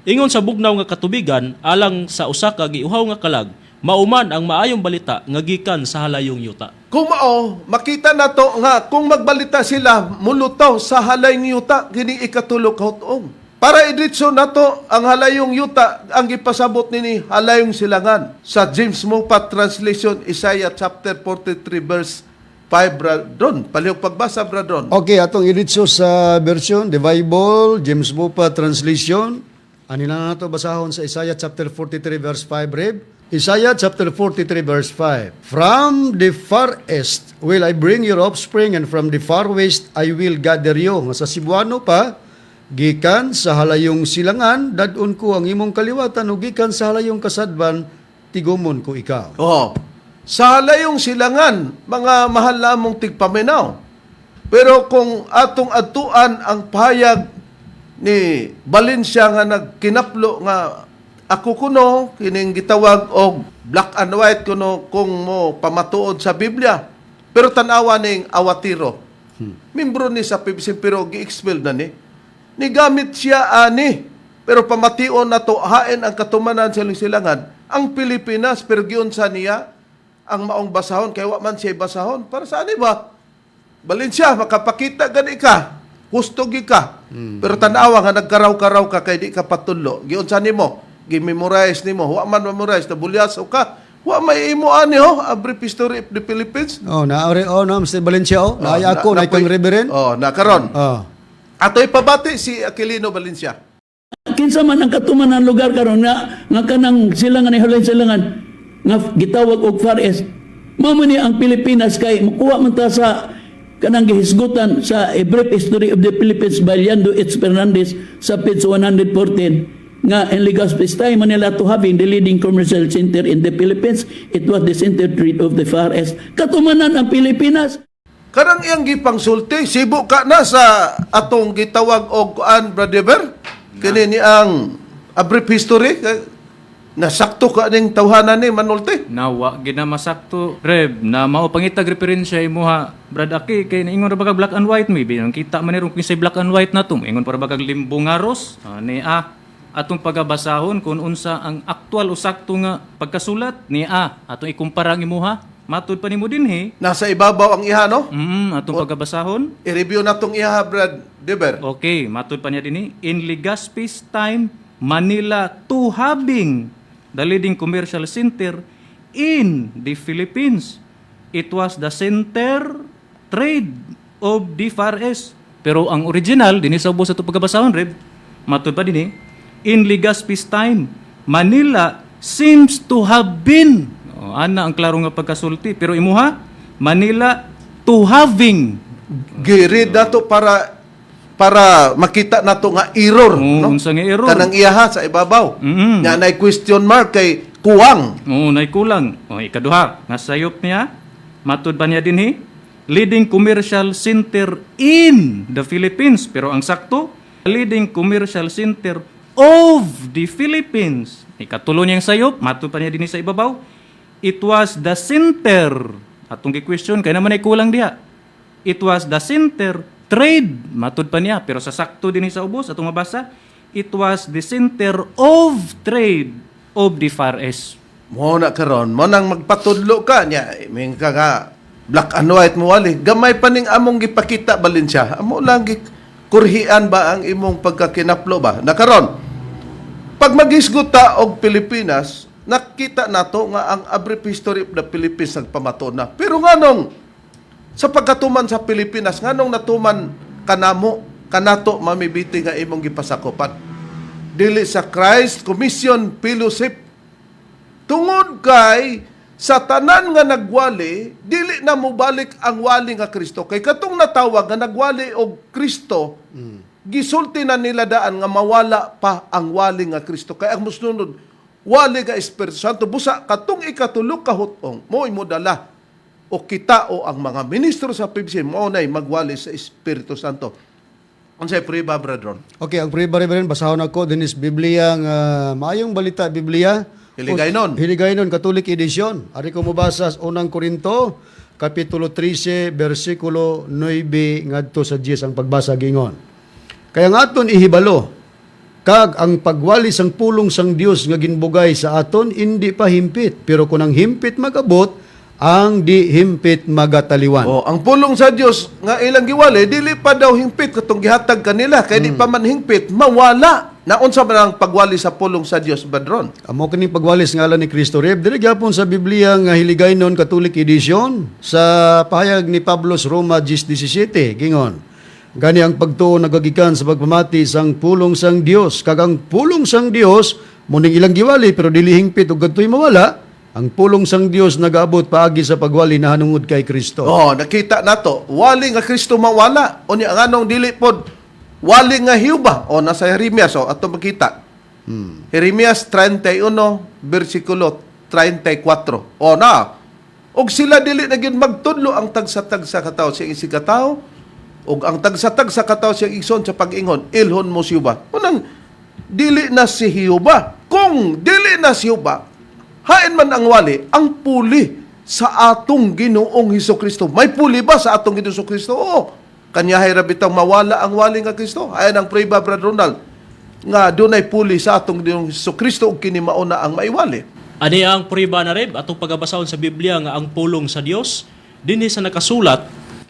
Ingon sa bugnaw nga katubigan, alang sa usa ka giuhaw nga kalag, mauman ang maayong balita nga gikan sa halayong yuta. Kung mao, makita na to nga kung magbalita sila, mulutaw sa halayong yuta, kini ikatulog hotong. Para idritso na to, ang halayong yuta, ang ipasabot nini halayong silangan. Sa James Moffat Translation, Isaiah chapter 43 verse Bradron. Palihog pagbasa, Bradron. Okay, atong iritso sa version, the Bible, James Bupa Translation. Ano na nato basahon sa Isaiah chapter 43 verse 5, Reb? Isaiah chapter 43 verse 5. From the far east will I bring your offspring, and from the far west I will gather you. Nga sa Cebuano pa, gikan sa halayong silangan, dadun ko ang imong kaliwatan, ug gikan sa halayong kasadban, tigumon ko ikaw. Oh. Sa halayong silangan, mga mahal lamong tigpaminaw. Pero kung atong atuan ang pahayag ni Valencia nga nagkinaplo nga ako kuno kining gitawag og black and white kuno kung mo pamatuod sa Biblia. Pero tanawa ning awatiro. Membro ni sa PBC pero gi-expel na ni. Nigamit siya ani. Pero pamation na to hain ang katumanan sa silangan ang Pilipinas pero giunsa niya ang maong basahon kay wa man siya basahon. Para saan ba? Valencia makapakita gani ka. Gusto gi ka. Pero tanawa nga nagkaraw-karaw ka kay di ka patulo. Giunsa nimo? Gi-memorize nimo. Wa man memorize na bulyaso ka. Wa may imo ani ho, a brief history of the Philippines. Oh, naari na Mr. Valencia naay ako na ikang reverend. Oh, nakaron. Oh. Ato'y pabati si Aquilino Valencia. Kinsa man ang katumanan lugar karon nga kanang silangan ni halay silangan nga gitawag og Far East. Mao man ni ang Pilipinas kay makuha man ta sa kanang gihisgutan sa A Brief History of the Philippines by Leandro H. Fernandez sa page 114 nga in Legazpi's time Manila to having the leading commercial center in the Philippines, it was the center trade of the Far East. Katumanan ang Pilipinas. Karang iyang gipangsulti, sibo ka na sa atong gitawag og kuan, Brother Ber. Kini ni ang a brief history nasakto ka ning tawhanan ni manulti. Nawa ginamasakto Reb na mao pangitag referensya imuha Brad Aki kay ingon ra ba kag black and white maybe nang kita man nirong kinsay black and white nato ingon para ba kag limbong aros ni atong pagabasahon kung unsa ang aktual o sakto nga pagkasulat ni atong ikumpara ang imuha matud pa nimo dinhi Nasa ibabaw ang iha, no? atong pagabasahon. I-review natong iha, Brad Deber. Okay, matud pa niya dinhi in Legazpi's time Manila to having the leading commercial center in the Philippines. It was the center trade of the Far East. Pero ang original, din sa ubos sa ito pagkabasahon, Reb, matud pa din in Legazpi's time, Manila seems to have been, ana ang klaro nga pagkasulti, pero imuha, Manila to having. Girid nato para makita nato nga error, no? Unsa nga error? Kanang iyaha sa ibabaw. Nga nay question mark kay kuwang. Naikulang. Ikaduha, nga sayop niya, matud ba niya dinhi? Leading commercial center in the Philippines. Pero ang sakto, leading commercial center of the Philippines. Ikatulo niyang sayop, matud pa niya dinhi sa ibabaw. It was the center. Atong gi-question, kaya naman ay kulang diha. It was the center trade, matud pa niya, pero sa sakto din sa ubos, atong mabasa, it was the center of trade of the Far East. Mo na karon, mo nang magpatudlo ka niya, ming ka nga black and white mo wali. Gamay pa ning among gipakita Valencia. Amo lang kurhian ba ang imong pagkakinaplo ba? Na karon, pag maghisgot ta og Pilipinas, nakita nato nga ang a brief history of the Philippines nagpamato na. Pero nganong sa pagkatuman sa Pilipinas, nganong natuman kanamo, kanato mamibiti nga imong gipasakupan? Dili sa Christ Commission Fellowship. Tungod kay sa tanan nga nagwali, dili na mobalik ang wali nga Kristo. Kay katong natawag nga nagwali og Kristo, gisulti na nila daan nga mawala pa ang wali nga Kristo. Kay ang musnunod, wali nga Espiritu Santo, busa katong ikatulog kahutong, mo'y mo dala o kita o ang mga ministro sa PBC mo na'y magwali sa Espiritu Santo. Ang sa'y priba, Bradron. Okay, ang priba reverend, basahon ako din is Biblia nga maayong balita Biblia. Hiligaynon. Hiligaynon, Catholic Edition. Ari ko mabasa sa unang Korinto, Kapitulo 13, versikulo 9, ngadto sa 10 ang pagbasa gingon. Kaya nga aton ihibalo, kag ang pagwali sang pulong sang Dios nga ginbugay sa aton, hindi pa himpit. Pero kung ang himpit magabot, ang di himpit magataliwan. O, ang pulong sa Dios nga ilang giwali, dili pa daw himpit katong gihatag kanila, kay di pa man himpit, mawala. Naunsa man ang pagwali sa pulong sa Dios badron? Amo kining pagwalis ngalan ni Cristo Reb, dili gyapon sa Biblia nga Hiligaynon Catholic Edition sa pahayag ni Pablo sa Roma 10:17 gingon. Gani ang pagtuo nagagikan sa pagpamati sang pulong sang Dios, kag ang pulong sang Dios muning ilang giwali pero dili hingpit ug kadtoy mawala. Ang pulong sang Dios nagaabot paagi sa pagwali na hanungod kay Kristo. Oh, nakita nato, wali nga Kristo mawala. O niya ang anong dili pod wali nga Hiuba. O nasa Jeremias, o ato makita. Jeremias 31, versikulo 34. O na, og sila dili na gyud magtudlo ang tagsa-tagsa katawo siyang isig katawo, og ang tagsa-tagsa katawo siyang igsoon sa pag-ingon, ilhon mo si Hiuba. Unang, dili na si Hiuba. Kung dili na si Hiuba, hain man ang wali, ang puli sa atong Ginoong Hesukristo. May puli ba sa atong Ginoong Hesukristo? Oo. Kanyahay ra bitang mawala ang wali nga Kristo. Ayan ang pray ba, Brother Ronald, nga dunay puli sa atong Ginoong Hesukristo ug kini mao na ang maiwali. Ani ang puriba na Reb, atong pagabasahon sa Biblia nga ang pulong sa Dios, dinhi sa nakasulat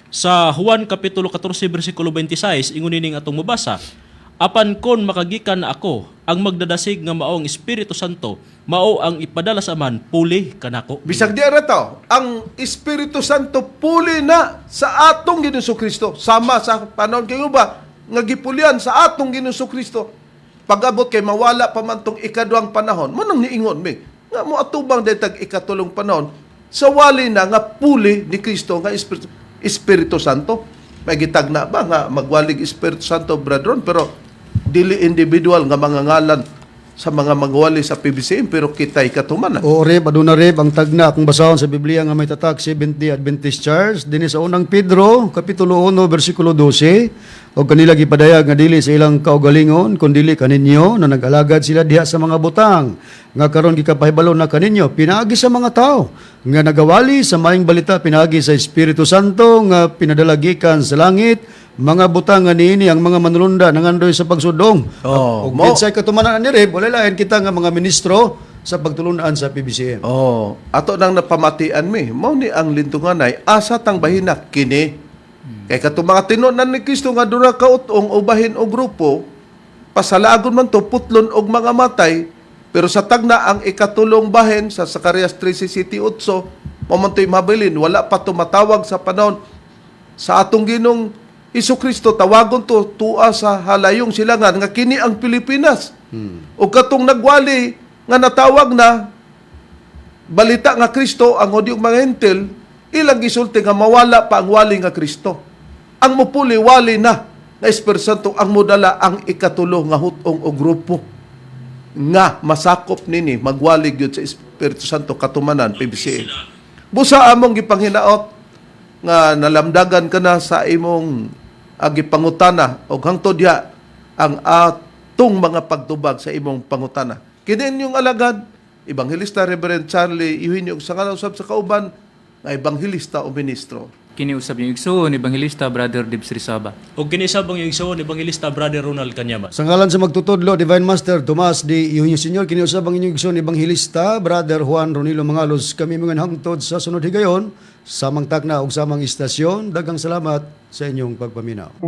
sa Juan Kapitulo 14, versikulo 26, ingon ning atong mabasa, apan kon makagikan na ako, ang magdadasig nga maong Espiritu Santo, mao ang ipadala sa aman, puli kanako. Bisag di ra to, ang Espiritu Santo puli na sa atong Ginoong Hesukristo. Sama sa panahon kayo ba nga gipulian sa atong Ginoong Hesukristo. Pag-abot kay mawala pa man tong ikaduhang panahon, manong niingon mi nga mo atubang detag ikatulong panahon sa wali na nga puli ni Kristo nga Espiritu Santo. May gitag na ba nga magwalig Espiritu Santo, Bradron, pero dili individual nga mga ngalan sa mga magwali sa PBCM, pero kitay katumanan. O Reb, aduna Reb, ang tagna akong basahon sa Biblia nga may tatak 70 Adventist Church, dinhi sa unang Pedro, Kapitulo 1, versikulo 12, o kanila gipadayag nga dili sa ilang kaugalingon, kundi kaninyo na nag-alagad sila diha sa mga butang, nga karon gikapahibalo na kaninyo, pinaagi sa mga tao, nga nagawali sa maayong balita, pinaagi sa Espiritu Santo, nga pinadalagikan sa langit, mga butang nga niini ang mga manulunda nangandoy sa pagsudong. Oh, Ug mo- kinsay katumanan ni Reb, wala lain kita nga mga ministro sa pagtulunaan sa PBCM. Oh, ato nang napamatian mi, mao ni ang lintunganay asa tang bahinak kini. Kay katong mga tinunan ni Kristo nga dura ka utong o bahin o grupo, pasalagon man to putlon og mga matay, pero sa tagna ang ikatulong bahin sa Zacarias 13:8, mamontoy mabilin, wala pa tumatawag sa panahon sa atong Ginong Hesukristo, tawagon to tua sa halayong silangan nga kini ang Pilipinas. O katong nagwali nga natawag na balita nga Kristo ang hudyong mga hentil, ilang gisulti nga mawala pa ang wali nga Kristo. Ang mupuli wali na nga Espiritu Santo ang modala ang ikatulo nga hutong o grupo nga masakop nini magwalig yun sa Espiritu Santo katumanan PBCA. Busa among gipanghinaot nga nalamdagan ka na sa imong gipangutana o hangtod diha ang atong mga pagtubag sa imong pangutana. Kinin yung alagad, Ebanghilista Reverend Charlie Eugenio sa usab sa kauban nga Ebanghilista o ministro. Kiniusab yung igsoon, Ebanghilista Brother Dibs Rizaba. O kinisabang yung igsoon, Ebanghilista Brother Ronald Canyaman. Sa ngalan sa magtutudlo, Divine Master Tomas D. Eugenio Sr., kiniusab ang inyong igsoon Ebanghilista, Brother Juan Ronilo Mangalos, kami mga hangtod sa sunod higayon, samang takna o samang istasyon. Daghang salamat sa inyong pagpaminaw.